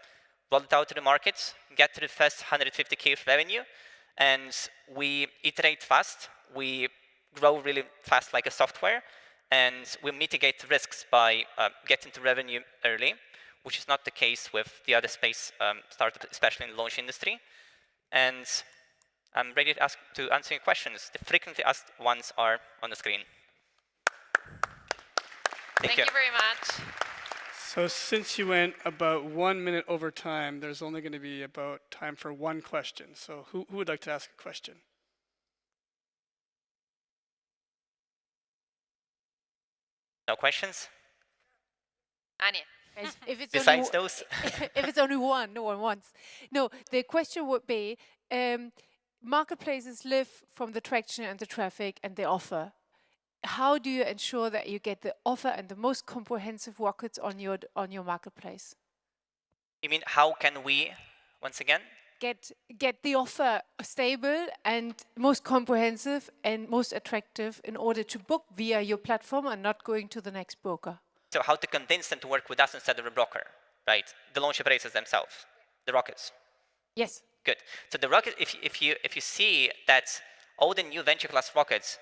roll it out to the market, get to the first 150K of revenue, and we iterate fast. We grow really fast like a software, and we mitigate risks by getting to revenue early, which is not the case with the other space startups, especially in the launch industry. And I'm ready to answer your questions. The frequently asked ones are on the screen. Thank you very much. So since you went about 1 minute over time, there's only going to be about time for one question. So who would like to ask a question? No questions? Annie. If it's Besides those? If it's only one, no one wants. No, the question would be, marketplaces live from the traction and the traffic and the offer. How do you ensure that you get the offer and the most comprehensive rockets on your marketplace? You mean how can we, once again? Get the offer stable and most comprehensive and most attractive in order to book via your platform and not going to the next broker. So how to convince them to work with us instead of a broker, right? The launch operators themselves, the rockets. Yes. Good. So the rocket, if you see that all the new venture class rockets,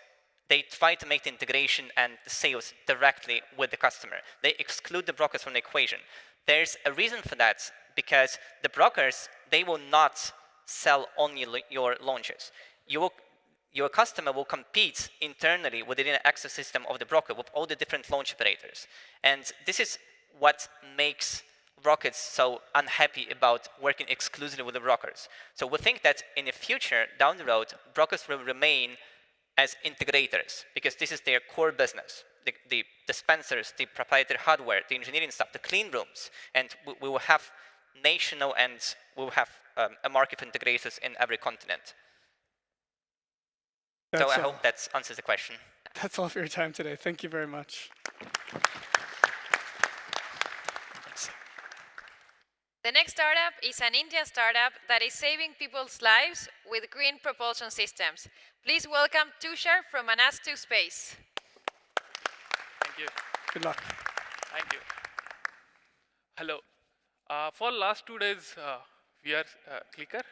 they try to make the integration and the sales directly with the customer. They exclude the brokers from the equation. There's a reason for that, because the brokers, they will not sell only your launches. Your customer will compete internally within the ecosystem of the broker with all the different launch operators. And this is what makes rockets so unhappy about working exclusively with the brokers. So we think that in the future, down the road, brokers will remain as integrators because this is their core business. The dispensers, the proprietary hardware, the engineering stuff, the clean rooms, and we will have national and we will have a market of integrators in every continent. So I hope that answers the question. That's all for your time today. Thank you very much. The next startup is an Indian startup that is saving people's lives with green propulsion systems. Please welcome Tushar from Anastu Space. Thank you. Good luck. Thank you. Hello. For last 2 days, we are clicker.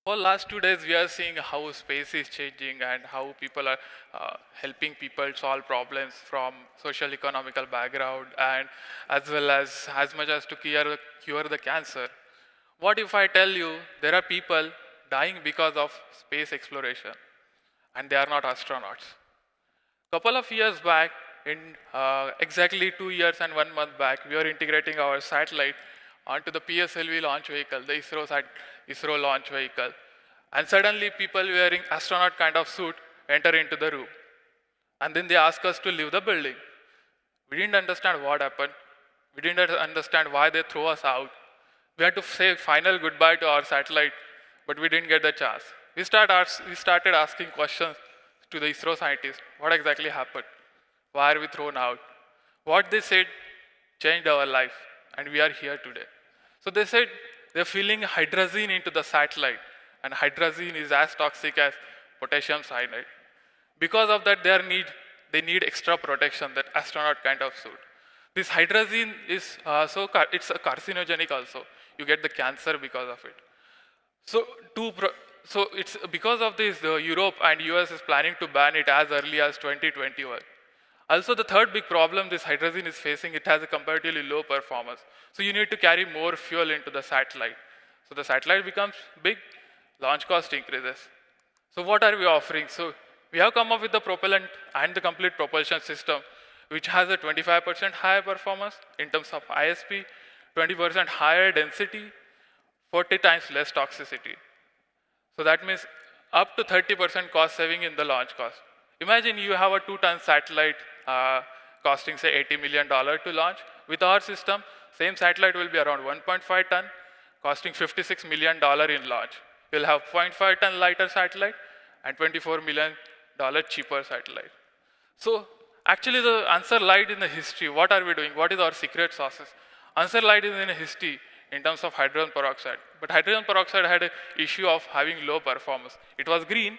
For last 2 days, we are seeing how space is changing and how people are helping people solve problems from social economical background and as well as much as to cure the cancer. What if I tell you there are people dying because of space exploration and they are not astronauts? Couple of years back, in exactly 2 years and 1 month back, we are integrating our satellite onto the PSLV launch vehicle, the ISRO launch vehicle. And suddenly people wearing astronaut kind of suit enter into the room. And then they ask us to leave the building. We didn't understand what happened. We didn't understand why they threw us out. We had to say final goodbye to our satellite, but we didn't get the chance. We started asking questions to the ISRO scientists. What exactly happened? Why are we thrown out? What they said changed our life, and we are here today. So they said they're filling hydrazine into the satellite, and hydrazine is as toxic as potassium cyanide. Because of that, they need extra protection, that astronaut kind of suit. This hydrazine is it's a carcinogenic also. You get the cancer because of it. So it's because of this, Europe and US is planning to ban it as early as 2021. Also, the third big problem this hydrazine is facing, it has a comparatively low performance. So you need to carry more fuel into the satellite. So the satellite becomes big, launch cost increases. So what are we offering? So we have come up with the propellant and the complete propulsion system, which has a 25% higher performance in terms of ISP, 20% higher density, 40 times less toxicity. So that means up to 30% cost saving in the launch cost. Imagine you have a 2-ton satellite costing say $80 million to launch. With our system, same satellite will be around 1.5 ton, costing $56 million in launch. You'll have 0.5 ton lighter satellite and $24 million cheaper satellite. So actually the answer lied in the history. What are we doing? What is our secret sauces? Answer lied in the history in terms of hydrogen peroxide. But hydrogen peroxide had an issue of having low performance. It was green,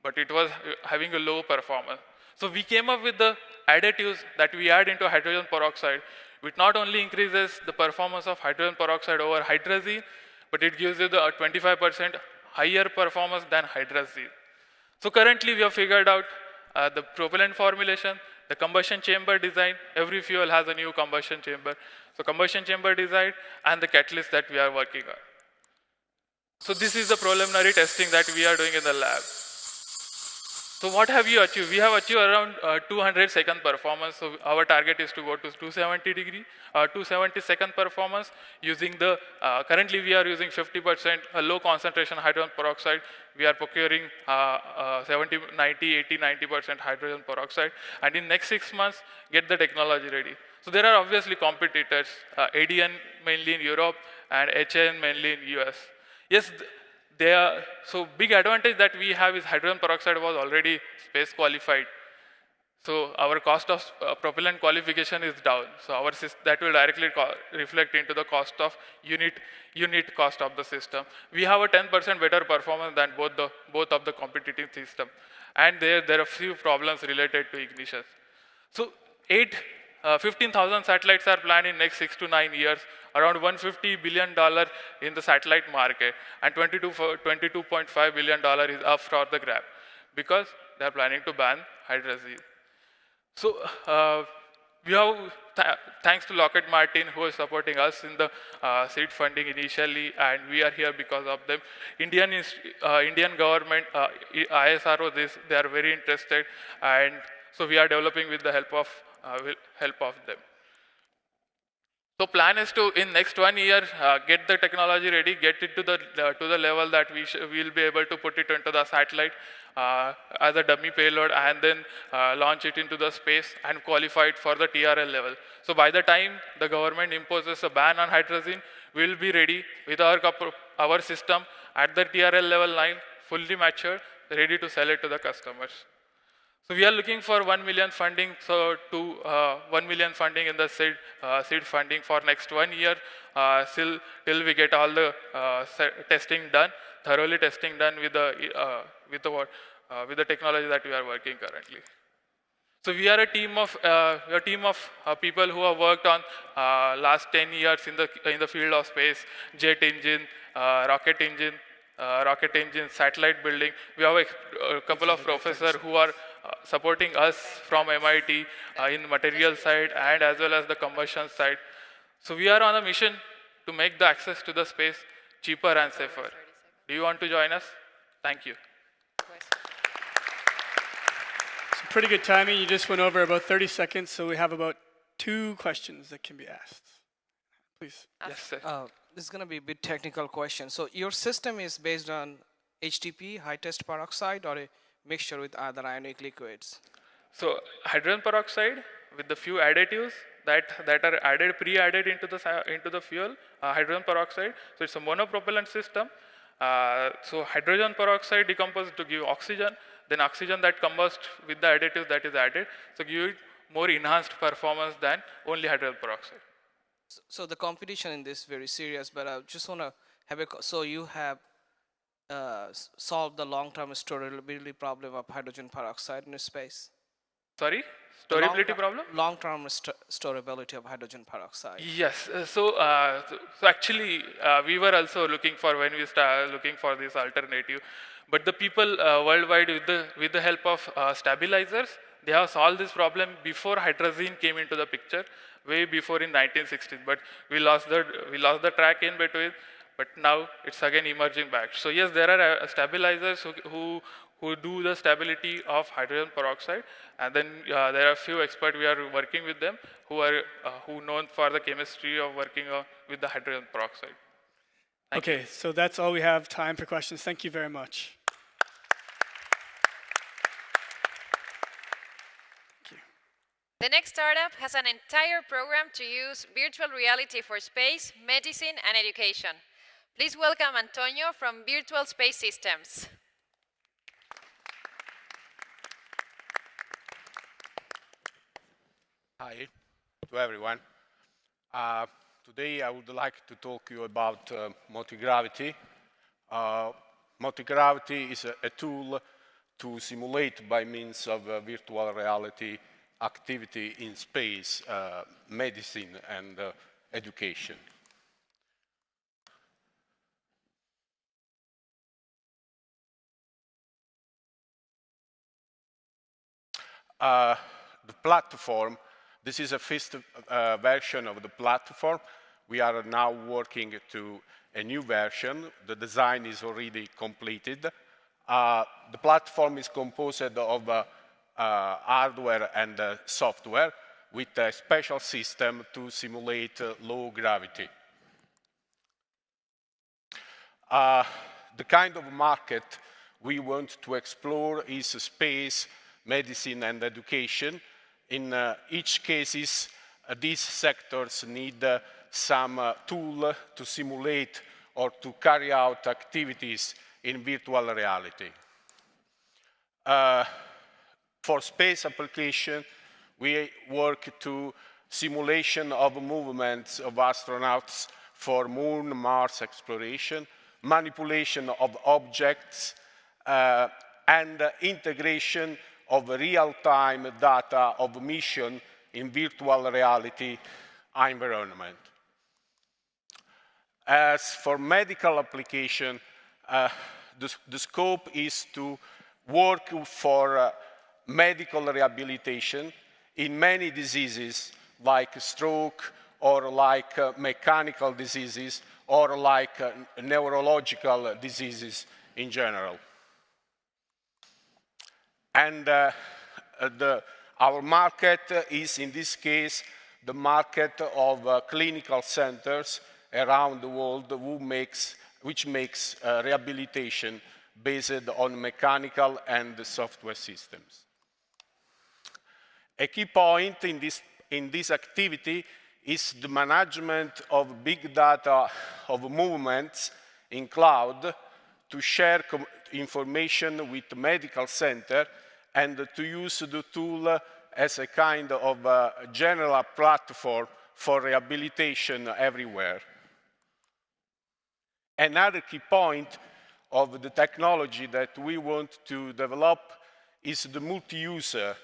but it was having a low performance. So we came up with the additives that we add into hydrogen peroxide, which not only increases the performance of hydrogen peroxide over hydrazine, but it gives you the 25% higher performance than hydrazine. So currently we have figured out the propellant formulation, the combustion chamber design. Every fuel has a new combustion chamber. So combustion chamber design and the catalyst that we are working on. So this is the preliminary testing that we are doing in the lab. So what have you achieved? We have achieved around 200-second performance. So our target is to go to 270-second performance using the, currently we are using 50% low concentration hydrogen peroxide. We are procuring 90% hydrogen peroxide. And in next 6 months, get the technology ready. So there are obviously competitors, ADN mainly in Europe and HN mainly in US. Yes, so big advantage that we have is hydrogen peroxide was already space qualified. So our cost of propellant qualification is down. So that will directly reflect into the cost of unit cost of the system. We have a 10% better performance than both of the competitive system. And there are a few problems related to ignition. So 15,000 satellites are planned in next 6 to 9 years, around $150 billion in the satellite market, and $22.5 billion is up for the grab, because they are planning to ban hydrazine. So we have, thanks to Lockheed Martin, who is supporting us in the seed funding initially, and we are here because of them. Indian government, ISRO, they are very interested, and so we are developing with the help of them. So plan is to, in next 1 year, get the technology ready, get it to the level that we'll be able to put it into the satellite as a dummy payload, and then launch it into the space and qualify it for the TRL level. So by the time the government imposes a ban on hydrazine, we'll be ready with our system at the TRL level 9, fully matured, ready to sell it to the customers. So we are looking for 1 million funding, so 1 million funding in the seed funding for next 1 year, till we get all the testing done, thoroughly testing done with the technology that we are working currently. So we are a team of people who have worked on last 10 years in the field of space, jet engine, rocket engine, satellite building. We have a couple of professors who are supporting us from MIT in material side and as well as the combustion side. So we are on a mission to make the access to the space cheaper and safer. Do you want to join us? Thank you. Some pretty good timing. You just went over about 30 seconds, so we have about 2 questions that can be asked. Please. Yes, sir. This is going to be a bit technical question. So your system is based on HTP, high test peroxide, or a mixture with other ionic liquids? So hydrogen peroxide with the few additives that are pre-added into the fuel, hydrogen peroxide. So it's a monopropellant system. So hydrogen peroxide decomposes to give oxygen, then oxygen that combusts with the additive that is added. So give it more enhanced performance than only hydrogen peroxide. So the competition in this is very serious, but I just want to have so you have solved the long-term storability problem of hydrogen peroxide in space? Sorry? Storability problem? Long-term storability of hydrogen peroxide. Yes. So actually, we were also looking for, when we started looking for this alternative, but the people worldwide, with the help of stabilizers, they have solved this problem before hydrazine came into the picture, way before in 1960s. But we lost the track in between. But now it's again emerging back. So yes, there are stabilizers who do the stability of hydrogen peroxide, and then there are a few experts we are working with them who are known for the chemistry of working with the hydrogen peroxide. Okay, so that's all we have time for questions. Thank you very much. The next startup has an entire program to use virtual reality for space, medicine, and education. Please welcome Antonio from Virtual Space Systems. Hi to everyone. Today I would like to talk to you about multigravity. Multigravity is a tool to simulate by means of virtual reality activity in space, medicine, and education. The platform, this is a first version of the platform. We are now working to a new version. The design is already completed. The platform is composed of hardware and software with a special system to simulate low gravity. The kind of market we want to explore is space, medicine, and education. In each case, these sectors need some tool to simulate or to carry out activities in virtual reality. For space application, we work to simulation of movements of astronauts for Moon, Mars exploration, manipulation of objects, and integration of real-time data of mission in virtual reality environment. As for medical application, the scope is to work for medical rehabilitation in many diseases like stroke or like mechanical diseases or like neurological diseases in general. And our market is, in this case, the market of clinical centers around the world which makes rehabilitation based on mechanical and software systems. A key point in this activity is the management of big data of movements in cloud to share information with the medical center and to use the tool as a kind of general platform for rehabilitation everywhere. Another key point of the technology that we want to develop is the multi-user.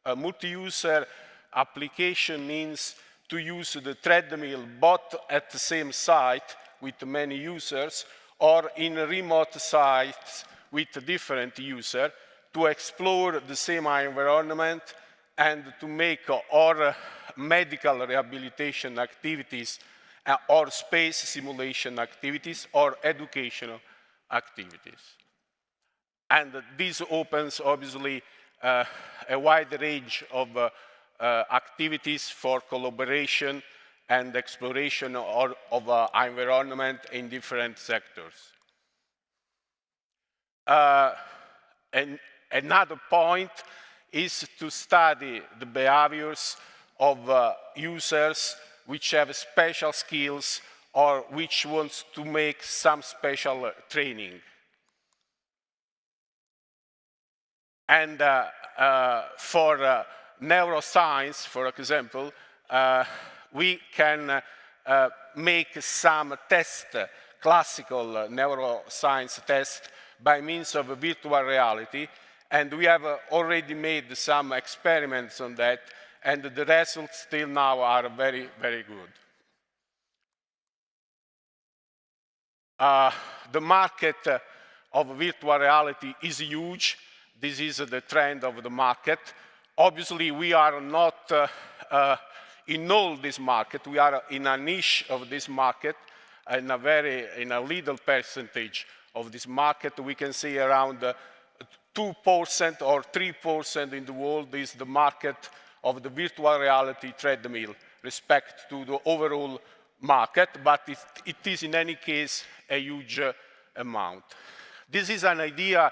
A multi-user application means to use the treadmill both at the same site with many users or in remote sites with different users to explore the same environment and to make our medical rehabilitation activities or space simulation activities or educational activities. And this opens, obviously, a wide range of activities for collaboration and exploration of environment in different sectors. And another point is to study the behaviors of users which have special skills or which wants to make some special training. And for neuroscience, for example, we can make some tests, classical neuroscience tests, by means of virtual reality, and we have already made some experiments on that, and the results still now are very, very good. The market of virtual reality is huge. This is the trend of the market. Obviously, we are not in all this market. We are in a niche of this market, in a little percentage of this market. We can say around 2% or 3% in the world is the market of the virtual reality treadmill, respect to the overall market, but it is in any case a huge amount. This is an idea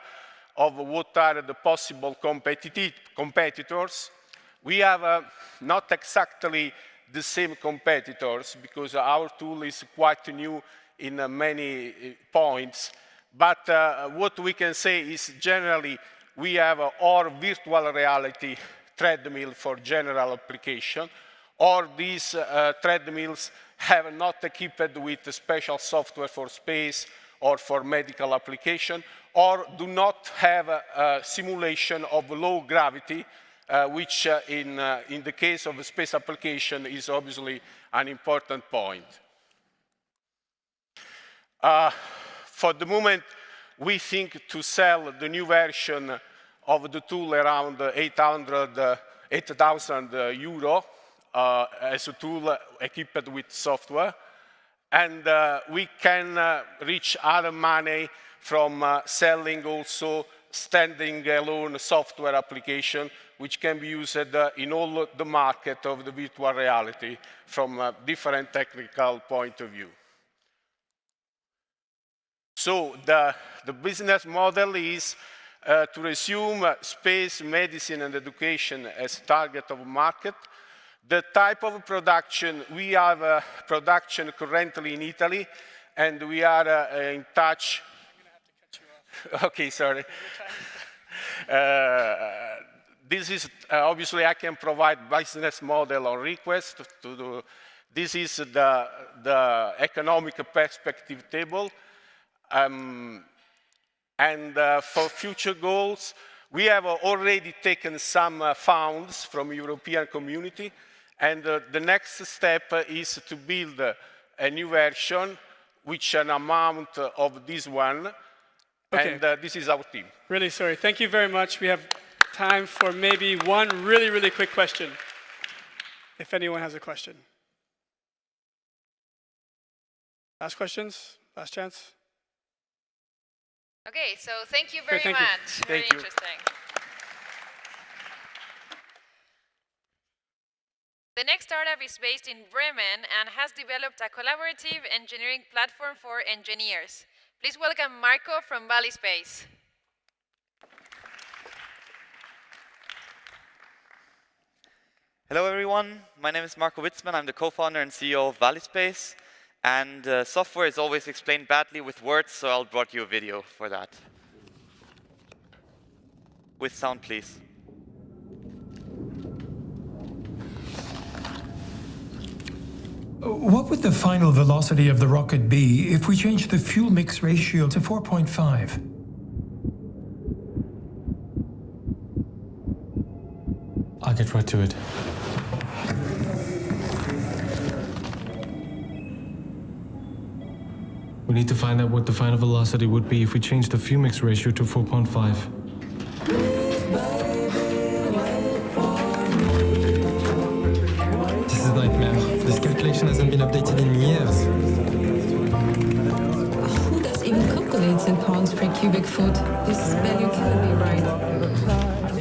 of what are the possible competitors. We have not exactly the same competitors because our tool is quite new in many points. But what we can say is generally we have our virtual reality treadmill for general application, or these treadmills have not equipped with special software for space or for medical application, or do not have a simulation of low gravity, which in the case of a space application is obviously an important point. For the moment, we think to sell the new version of the tool around 8,000 euro as a tool equipped with software. And we can reach other money from selling also standing alone software application, which can be used in all the market of the virtual reality from a different technical point of view. So the business model is to resume space, medicine, and education as target of market. The type of production, we have production currently in Italy, and we are in touch. I'm going to have to cut you off. Okay, sorry. This is, obviously, I can provide business model on request. This is the economic perspective table. For future goals, we have already taken some funds from European community, and the next step is to build a new version, which an amount of this one, okay. And this is our team. Really sorry. Thank you very much. We have time for maybe one really, really quick question, if anyone has a question. Last questions? Last chance? Okay, so thank you very Thank you. much. Very Thank you. interesting. The next startup is based in Bremen and has developed a collaborative engineering platform for engineers. Please welcome Marco from Valley Space. Hello everyone, my name is Marco Witzmann, I'm the co-founder and CEO of Valley Space, and software is always explained badly with words, so I'll brought you a video for that. With sound, please. What would the final velocity of the rocket be if we change the fuel mix ratio to 4.5? I'll get right to it. We need to find out what the final velocity would be if we change the fuel mix ratio to 4.5. This is a nightmare. This calculation hasn't been updated in years. Who does even calculate in pounds per cubic foot? This value cannot be right.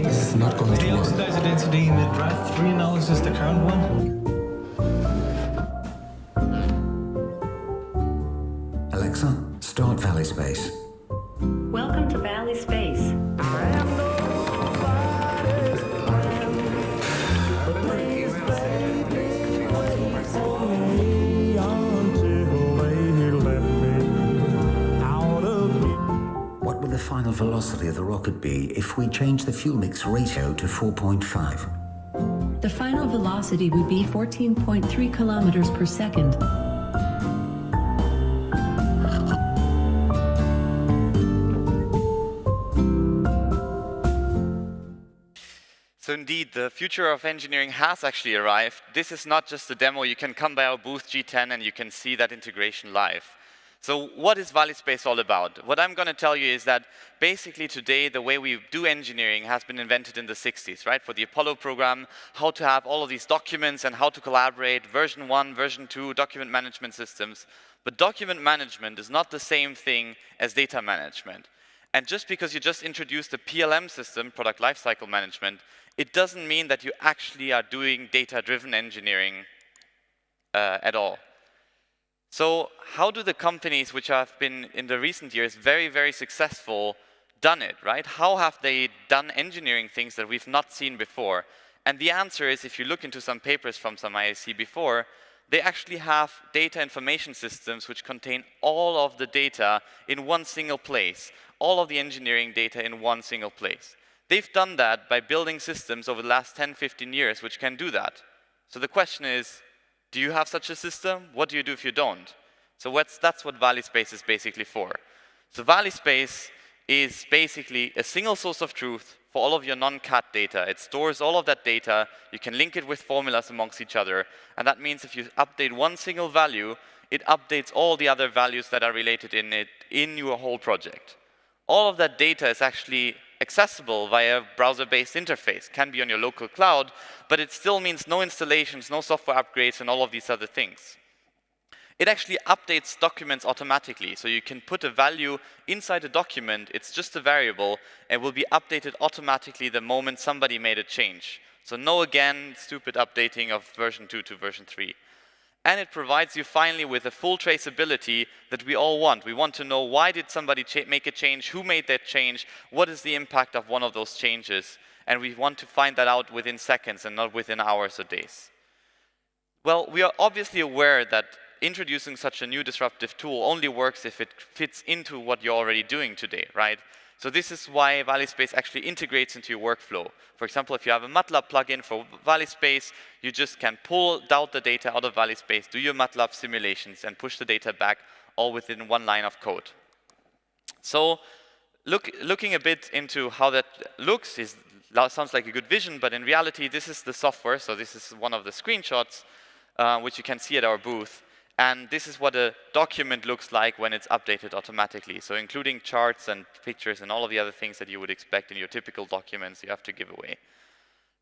This is not going to work. The oxidizer density in the draft 3 analysis, the current one? Alexa, start Valley Space. Welcome to Valley Space. What would the final velocity of the rocket be if we change the fuel mix ratio to 4.5? The final velocity would be 14.3 kilometers per second. So indeed, the future of engineering has actually arrived. This is not just a demo. You can come by our booth G10 and you can see that integration live. So what is Valley Space all about? What I'm going to tell you is that basically today the way we do engineering has been invented in the 60s, right? For the Apollo program, how to have all of these documents and how to collaborate, version 1, version 2, document management systems. But document management is not the same thing as data management. And just because you just introduced a PLM system, product lifecycle management, it doesn't mean that you actually are doing data-driven engineering at all. So how do the companies which have been in the recent years very, very successful done it, right? How have they done engineering things that we've not seen before? And the answer is, if you look into some papers from some IAC before, they actually have data information systems which contain all of the data in one single place, all of the engineering data in one single place. They've done that by building systems over the last 10, 15 years which can do that. So the question is, do you have such a system? What do you do if you don't? So that's what Valley Space is basically for. So Valley Space is basically a single source of truth for all of your non-CAD data. It stores all of that data. You can link it with formulas amongst each other. And that means if you update one single value, it updates all the other values that are related in it in your whole project. All of that data is actually accessible via browser-based interface. Can be on your local cloud, but it still means no installations, no software upgrades, and all of these other things. It actually updates documents automatically, so you can put a value inside a document, it's just a variable, and will be updated automatically the moment somebody made a change. So no, again, stupid updating of version 2 to version 3. And it provides you finally with a full traceability that we all want. We want to know why did somebody make a change, who made that change, what is the impact of one of those changes, and we want to find that out within seconds and not within hours or days. Well, we are obviously aware that introducing such a new disruptive tool only works if it fits into what you're already doing today, right? So this is why Valley Space actually integrates into your workflow. For example, if you have a MATLAB plugin for Valley Space, you just can pull out the data out of Valley Space, do your MATLAB simulations, and push the data back all within one line of code. So looking a bit into how that looks sounds like a good vision, but in reality, this is the software. So this is one of the screenshots, which you can see at our booth. And this is what a document looks like when it's updated automatically. So including charts and pictures and all of the other things that you would expect in your typical documents you have to give away.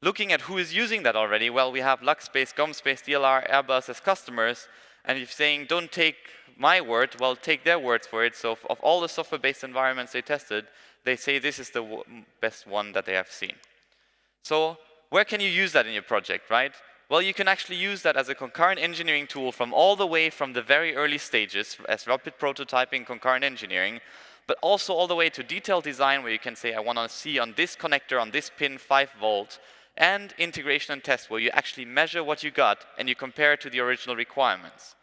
Looking at who is using that already, well, we have LuxSpace, GomSpace, DLR, Airbus as customers. And if you're saying, don't take my word, well, take their words for it. So of all the software-based environments they tested, they say this is the best one that they have seen. So where can you use that in your project, right? Well, you can actually use that as a concurrent engineering tool from all the way from the very early stages as rapid prototyping, concurrent engineering, but also all the way to detailed design where you can say, I want to see on this connector, on this pin, 5 volt, and integration and test where you actually measure what you got and you compare it to the original requirements.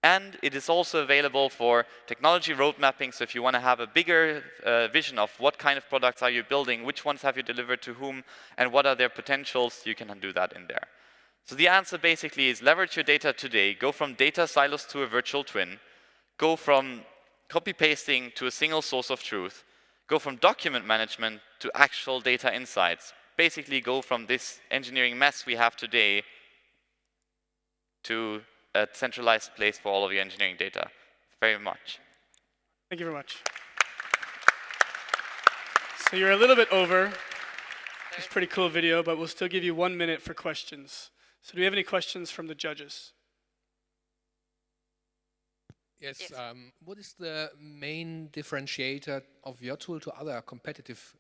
And it is also available for technology road mapping, so if you want to have a bigger vision of what kind of products are you building, which ones have you delivered to whom, and what are their potentials, you can do that in there. So the answer basically is leverage your data today, go from data silos to a virtual twin, go from copy-pasting to a single source of truth, go from document management to actual data insights, basically go from this engineering mess we have today to a centralized place for all of your engineering data. Very much. Thank you very much. So you're a little bit over. It's a pretty cool video, but we'll still give you 1 minute for questions. So do we have any questions from the judges? Yes. What is the main differentiator of your tool to other competitive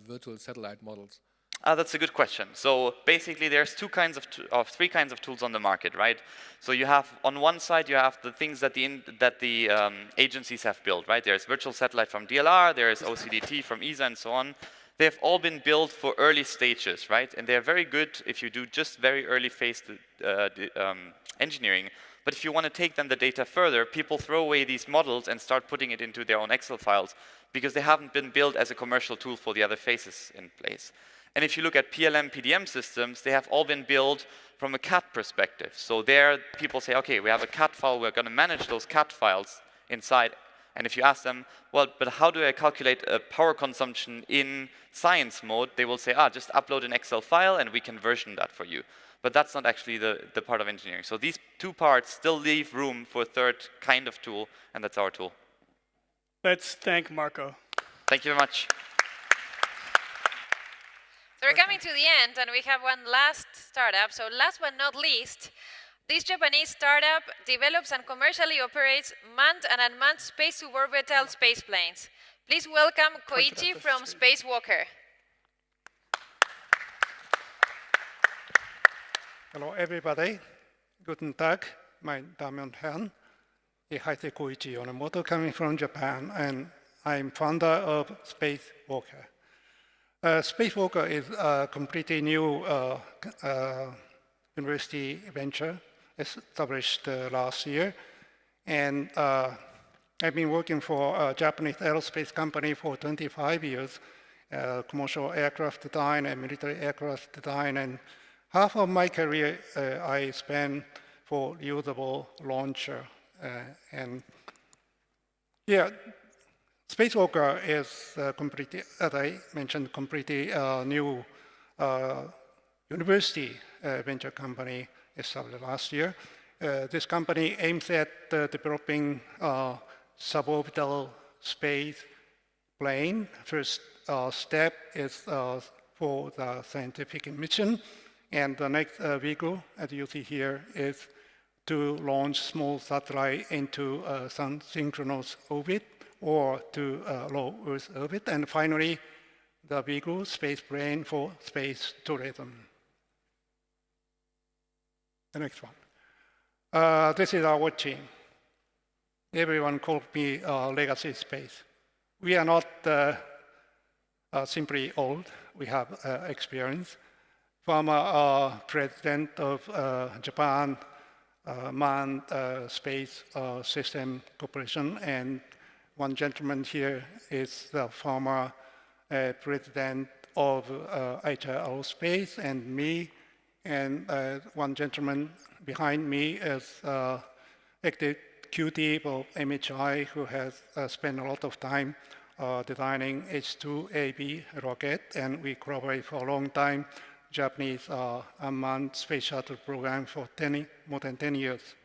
virtual satellite models? That's a good question. So basically there's three kinds of tools on the market, right? So you have, on one side, you have the things that the agencies have built, right? There's virtual satellite from DLR, there's OCDT from ESA and so on. They've all been built for early stages, right? And they're very good if you do just very early phase engineering. But if you want to take then the data further, people throw away these models and start putting it into their own Excel files because they haven't been built as a commercial tool for the other phases in place. And if you look at PLM, PDM systems, they have all been built from a CAD perspective. So there, people say, okay, we have a CAD file, we're going to manage those CAD files inside. And if you ask them, well, but how do I calculate a power consumption in science mode? They will say, just upload an Excel file and we can version that for you. But that's not actually the part of engineering. So these two parts still leave room for a third kind of tool, and that's our tool. Let's thank Marco. Thank you very much. So we're coming to the end, and we have one last startup. So last but not least, this Japanese startup develops and commercially operates manned and unmanned space suborbital space planes. Please welcome Koichi from Spacewalker. Hello, everybody. Guten Tag, meine Damen und Herren. Ich heiße Koichi Yonemoto, coming from Japan, and I'm founder of Spacewalker. Spacewalker is a completely new university venture established last year. And I've been working for a Japanese aerospace company for 25 years, commercial aircraft design and military aircraft design. And half of my career I spent for reusable launcher. And yeah, Spacewalker is completely, as I mentioned, completely new university venture company established last year. This company aims at developing suborbital space plane. First step is for the scientific mission. And the next vehicle, as you see here, is to launch small satellite into sun synchronous orbit or to low Earth orbit. And finally, the vehicle, space plane for space tourism. The next one. This is our team. Everyone calls me Legacy Space. We are not simply old. We have experience. Former president of Japan Manned Space System Corporation, and one gentleman here is the former president of IHR Aerospace, and me, and one gentleman behind me is executive of MHI who has spent a lot of time designing H2AB rocket, and we collaborate for a long time. Japanese unmanned space shuttle program for more than 10 years.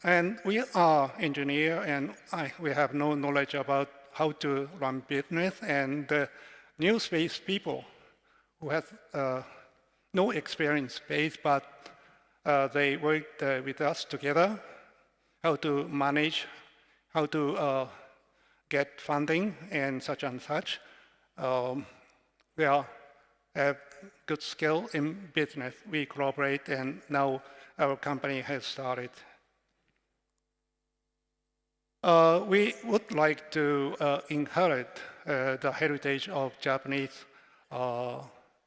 And we are engineer, and we have no knowledge about how to run business, and new space people who have no experience in space, but they worked with us together, how to manage, how to get funding, and such. They have good skill in business. We collaborate, and now our company has started. We would like to inherit the heritage of Japanese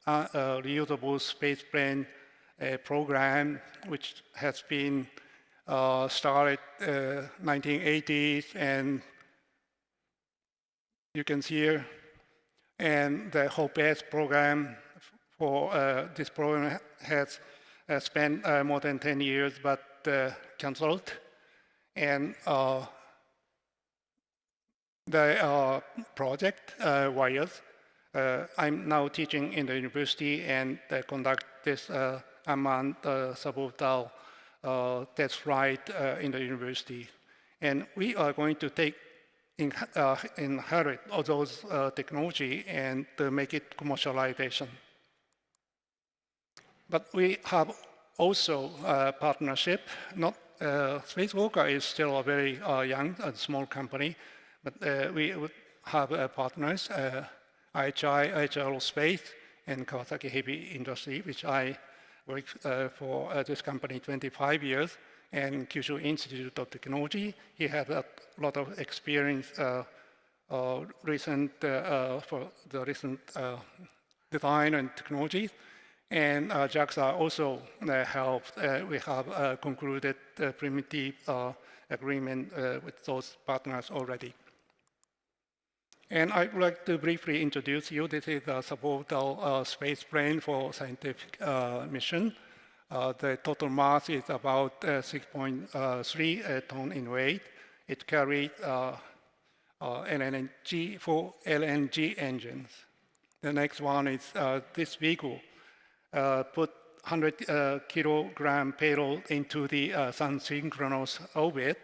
reusable spaceplane program, which has been started 1980s, and you can see here, and the HOPE-S program for this program has spent more than 10 years, but canceled. And the project WIRES, I'm now teaching in the university and conduct this unmanned suborbital test flight in the university. And we are going to inherit all those technology and to make it commercialization. But we have also a partnership. Spacewalker is still a very young and small company, but we would have partners, IHI Aerospace, and Kawasaki Heavy Industry, which I worked for this company 25 years, and Kyushu Institute of Technology. He had a lot of experience for the recent design and technology. And JAXA also helped. We have concluded a primitive agreement with those partners already. And I'd like to briefly introduce you. This is a suborbital space plane for scientific mission. The total mass is about 6.3 tons in weight. It carried LNG for LNG engines. The next one is this vehicle. Put 100 kilogram payload into the sun-synchronous orbit.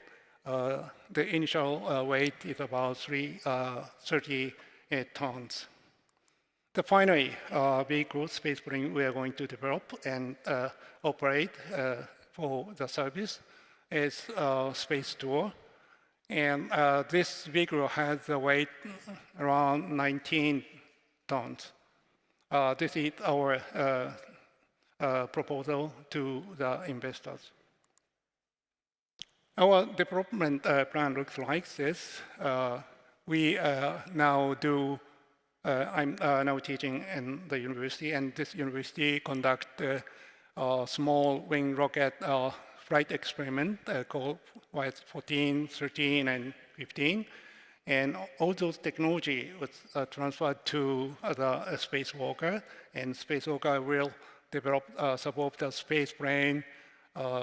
The initial weight is about 30 tons. The final vehicle, space plane, we are going to develop and operate for the service is Space Tour. And this vehicle has a weight around 19 tons. This is our proposal to the investors. Our development plan looks like this. We now do, I'm now teaching in the university, and this university conduct a small wing rocket flight experiment called WISE 14, 13, and 15. And all those technology was transferred to the spacewalker, and spacewalker will develop a suborbital space plane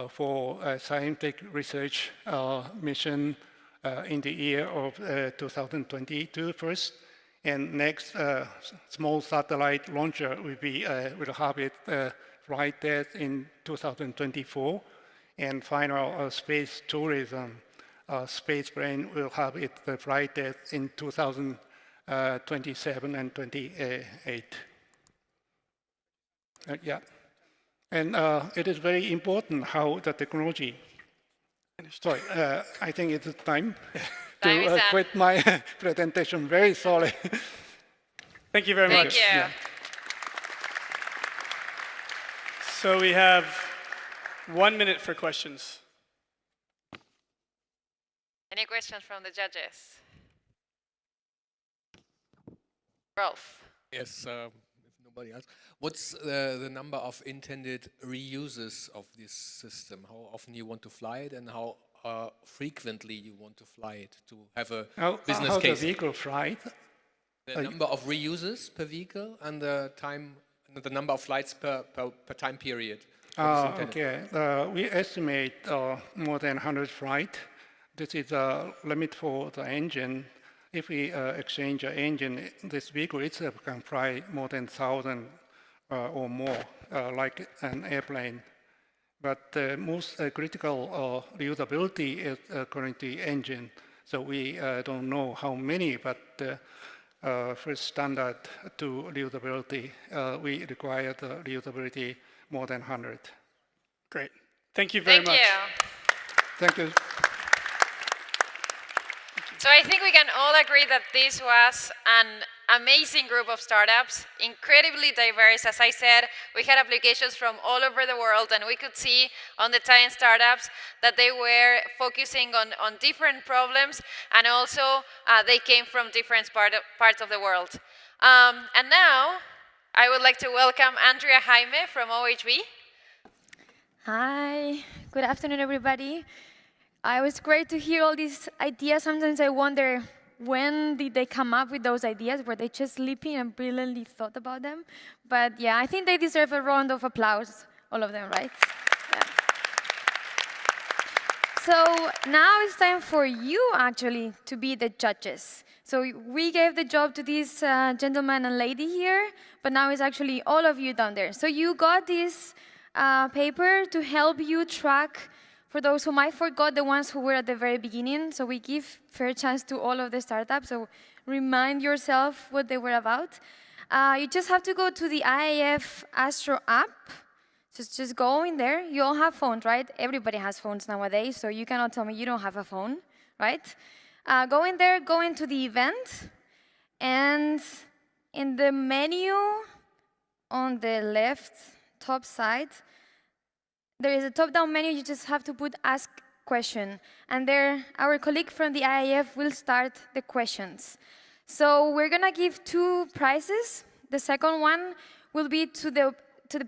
for a scientific research mission in the year of 2022 first. And next, small satellite launcher will have it flight test in 2024. And final, space tourism. Space plane will have its flight test in 2027 and 28. Yeah. And it is very important how the technology. Sorry, I think it's time to quit my presentation. Very sorry. Thank you very much. Thank you. Yeah. So we have 1 minute for questions. Any questions from the judges? Rolf. Yes, if nobody else. What's the number of intended reuses of this system? How often you want to fly it, and how frequently you want to fly it to have a business how case? the vehicle flight? The number of reuses per vehicle and the time, the number of flights per time period. Okay, we estimate more than 100 flights. This is a limit for the engine. If we exchange the engine, this vehicle itself can fly more than 1,000 or more, like an airplane. But the most critical reusability is currently engine. So we don't know how many, but for standard to reusability, we require the reusability more than 100. Great. Thank you very much. Thank you. So I think we can all agree that this was an amazing group of startups, incredibly diverse. As I said, we had applications from all over the world, and we could see on the 10 startups that they were focusing on different problems, and also they came from different parts of the world. And now, I would like to welcome Andrea Jaime from OHB. Hi, good afternoon, everybody. It was great to hear all these ideas. Sometimes I wonder, when did they come up with those ideas? Were they just sleeping and brilliantly thought about them? But yeah, I think they deserve a round of applause, all of them, right? Yeah. So now it's time for you, actually, to be the judges. So we gave the job to this gentleman and lady here, but now it's actually all of you down there. So you got this paper to help you track, for those who might forgot, the ones who were at the very beginning. So we give fair chance to all of the startups. So remind yourself what they were about. You just have to go to the IAF Astro app. Just go in there. You all have phones, right? Everybody has phones nowadays, so you cannot tell me you don't have a phone, right? Go in there, go into the event, and in the menu on the left top side, there is a top-down menu. You just have to put Ask Question. And there, our colleague from the IAF will start the questions. So we're going to give 2 prizes. The second one will be to the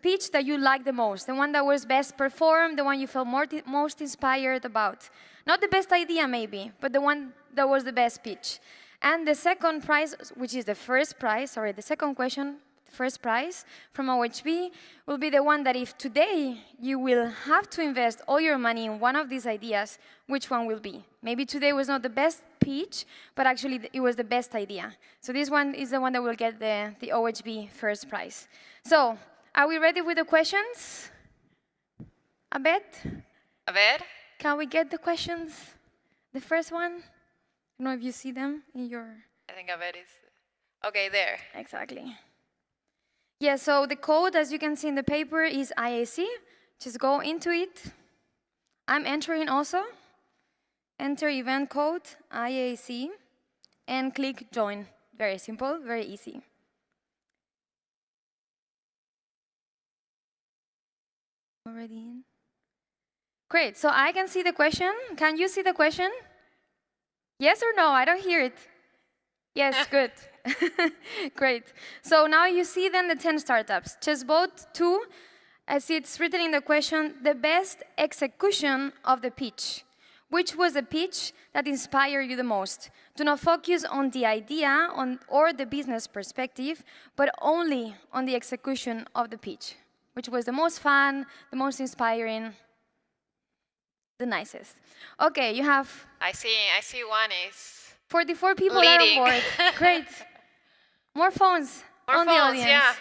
pitch that you like the most, the one that was best performed, the one you felt most inspired about. Not the best idea, maybe, but the one that was the best pitch. And the second prize, which is the first prize, sorry, the second question, first prize from OHB will be the one that if today you will have to invest all your money in one of these ideas, which one will be? Maybe today was not the best pitch, but actually it was the best idea. So this one is the one that will get the OHB first prize. So are we ready with the questions? Abed? Abed? Can we get the questions? The first one? I don't know if you see them in your... I think Abed is... Okay, there. Exactly. Yeah, so the code, as you can see in the paper, is IAC. Just go into it. I'm entering also. Enter event code, IAC, and click join. Very simple, very easy. Already in? Great, so I can see the question. Can you see the question? Yes or no? I don't hear it. Yes, good. Great. So now you see then the 10 startups. Just vote 2, as it's written in the question, the best execution of the pitch. Which was the pitch that inspired you the most? Do not focus on the idea or the business perspective, but only on the execution of the pitch. Which was the most fun, the most inspiring, the nicest. Okay, you have... I see one is... 44 people leading. are on board. Great. More phones on the audience. Yeah.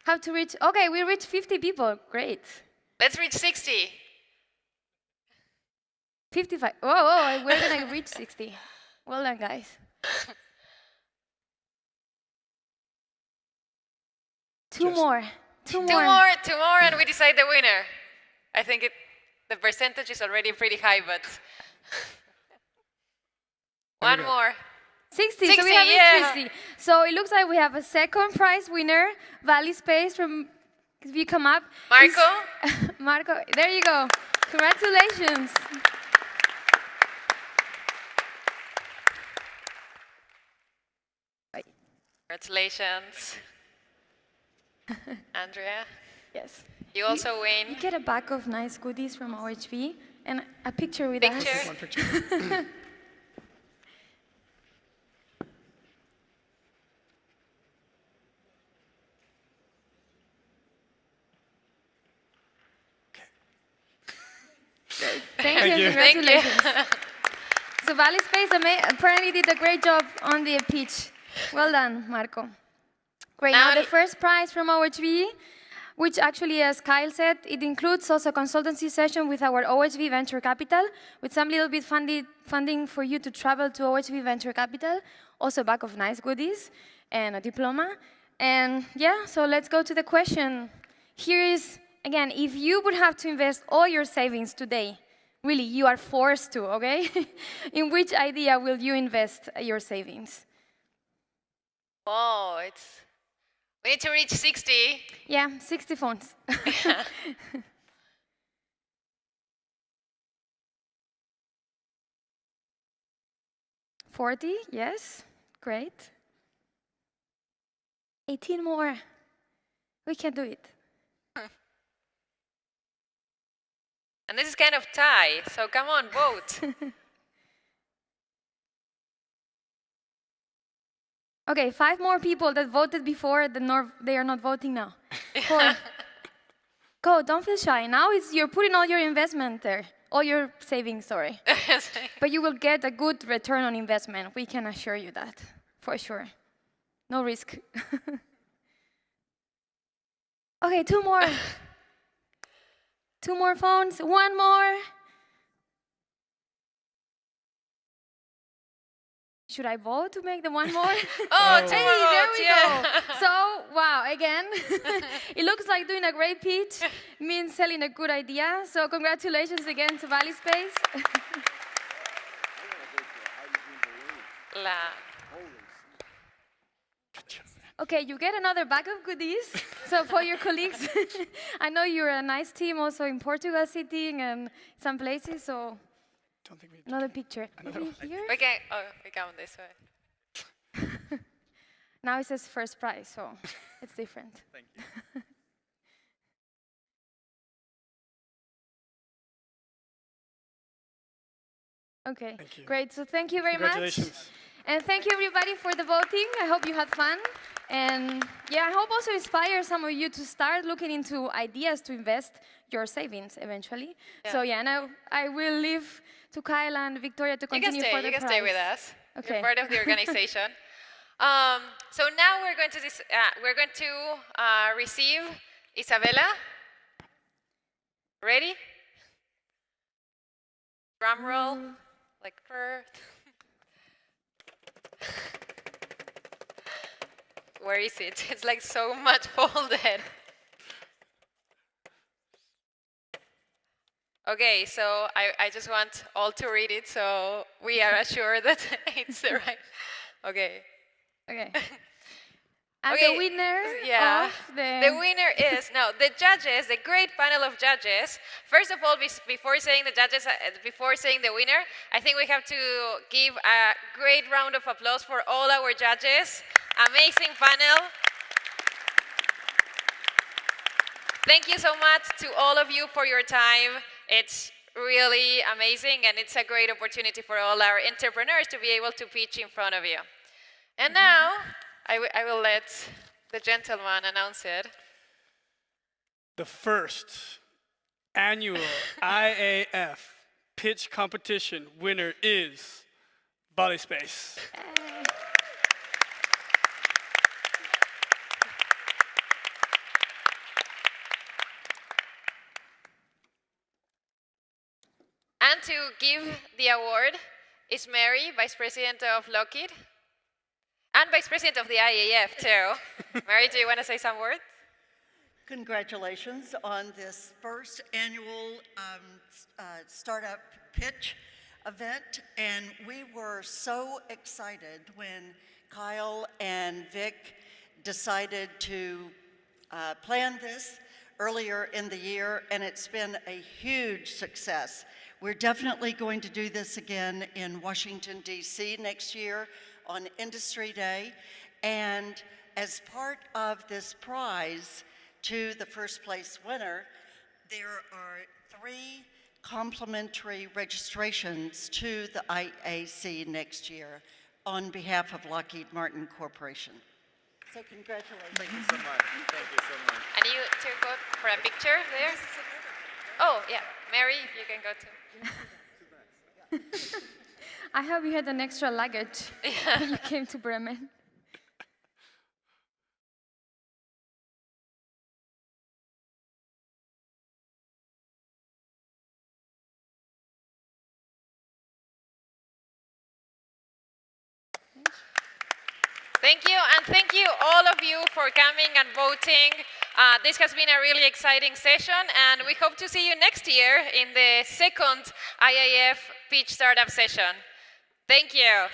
Have to reach... Okay, we reached 50 people. Great. Let's reach 60. 55. Whoa, we're going to reach 60. Well done, guys. Two more, and we decide the winner. I think the percentage is already pretty high, but... One more. 60, so we have 60. So it looks like we have a second prize winner, Valley Space from, if you come up. Marco? Marco, there you go. Congratulations. Congratulations. Andrea? Yes. You also win. You get a bag of nice goodies from OHB and a picture with us. One picture. Thank you. Congratulations. So Valley Space apparently did a great job on the pitch. Well done, Marco. Great. Now the first prize from OHB which actually, as Kyle said, it includes also a consultancy session with our OHV Venture Capital, with some little bit funding for you to travel to OHV Venture Capital, also a bag of nice goodies, and a diploma. And yeah, so let's go to the question. Here is, again, if you would have to invest all your savings today, really, you are forced to, okay? In which idea will you invest your savings? Oh, we need to reach 60. Yeah, 60 phones. 40, yes, great. 18 more. We can do it. And this is kind of tie, so come on, vote. Okay, 5 more people that voted before, they are not voting now. 4. Go, don't feel shy. Now you're putting all your investment there, all your savings, sorry. But you will get a good return on investment. We can assure you that, for sure. No risk. Okay, 2 more. 2 more phones, 1 more. Should I vote to make the 1 more? Oh, 2 hey, more there votes, we yeah. go. So, wow, again, it looks like doing a great pitch means selling a good idea. So congratulations again to Valley Space. Okay, you get another bag of goodies. So for your colleagues, I know you're a nice team also in Portugal sitting and some places, so another picture. Maybe here? Okay, oh, we come this way. Now it says first prize, so it's different. Thank you. Okay, great. So thank you very much. And thank you everybody for the voting. I hope you had fun. And yeah, I hope also inspire some of you to start looking into ideas to invest your savings eventually. Yeah. So yeah, now I will leave to Kyle and Victoria to continue for the You can prize. stay with us. Okay. You're part of the organization. So now we're going to receive Isabella. Ready? Drum roll, like her. Where is it? It's like so much folded. Okay, so I just want all to read it so we are assured that it's the right. Okay. Okay. And Okay, the winner yeah. of The winner is, no, the judges, the great panel of judges. First of all, before saying the judges, before saying the winner, I think we have to give a great round of applause for all our judges. Amazing panel. Thank you so much to all of you for your time. It's really amazing, and it's a great opportunity for all our entrepreneurs to be able to pitch in front of you. And now, I will let the gentleman announce it. The first annual IAF pitch competition winner is Valley Space. And to give the award is Mary, Vice President of Lockheed, and Vice President of the IAF too. Mary, do you want to say some words? Congratulations on this first annual startup pitch event. And we were so excited when Kyle and Vic decided to plan this earlier in the year, and it's been a huge success. We're definitely going to do this again in Washington, D.C. next year on Industry Day. And as part of this prize to the first place winner, there are 3 complimentary registrations to the IAC next year on behalf of Lockheed Martin Corporation. So congratulations. Thank you so much. Thank you so much. And you to go for a picture there? Oh, yeah. Mary, if you can go too. I hope you had an extra luggage when you came to Bremen. Thank you, and thank you all of you for coming and voting. This has been a really exciting session, and we hope to see you next year in the second IAF Pitch Startup session. Thank you.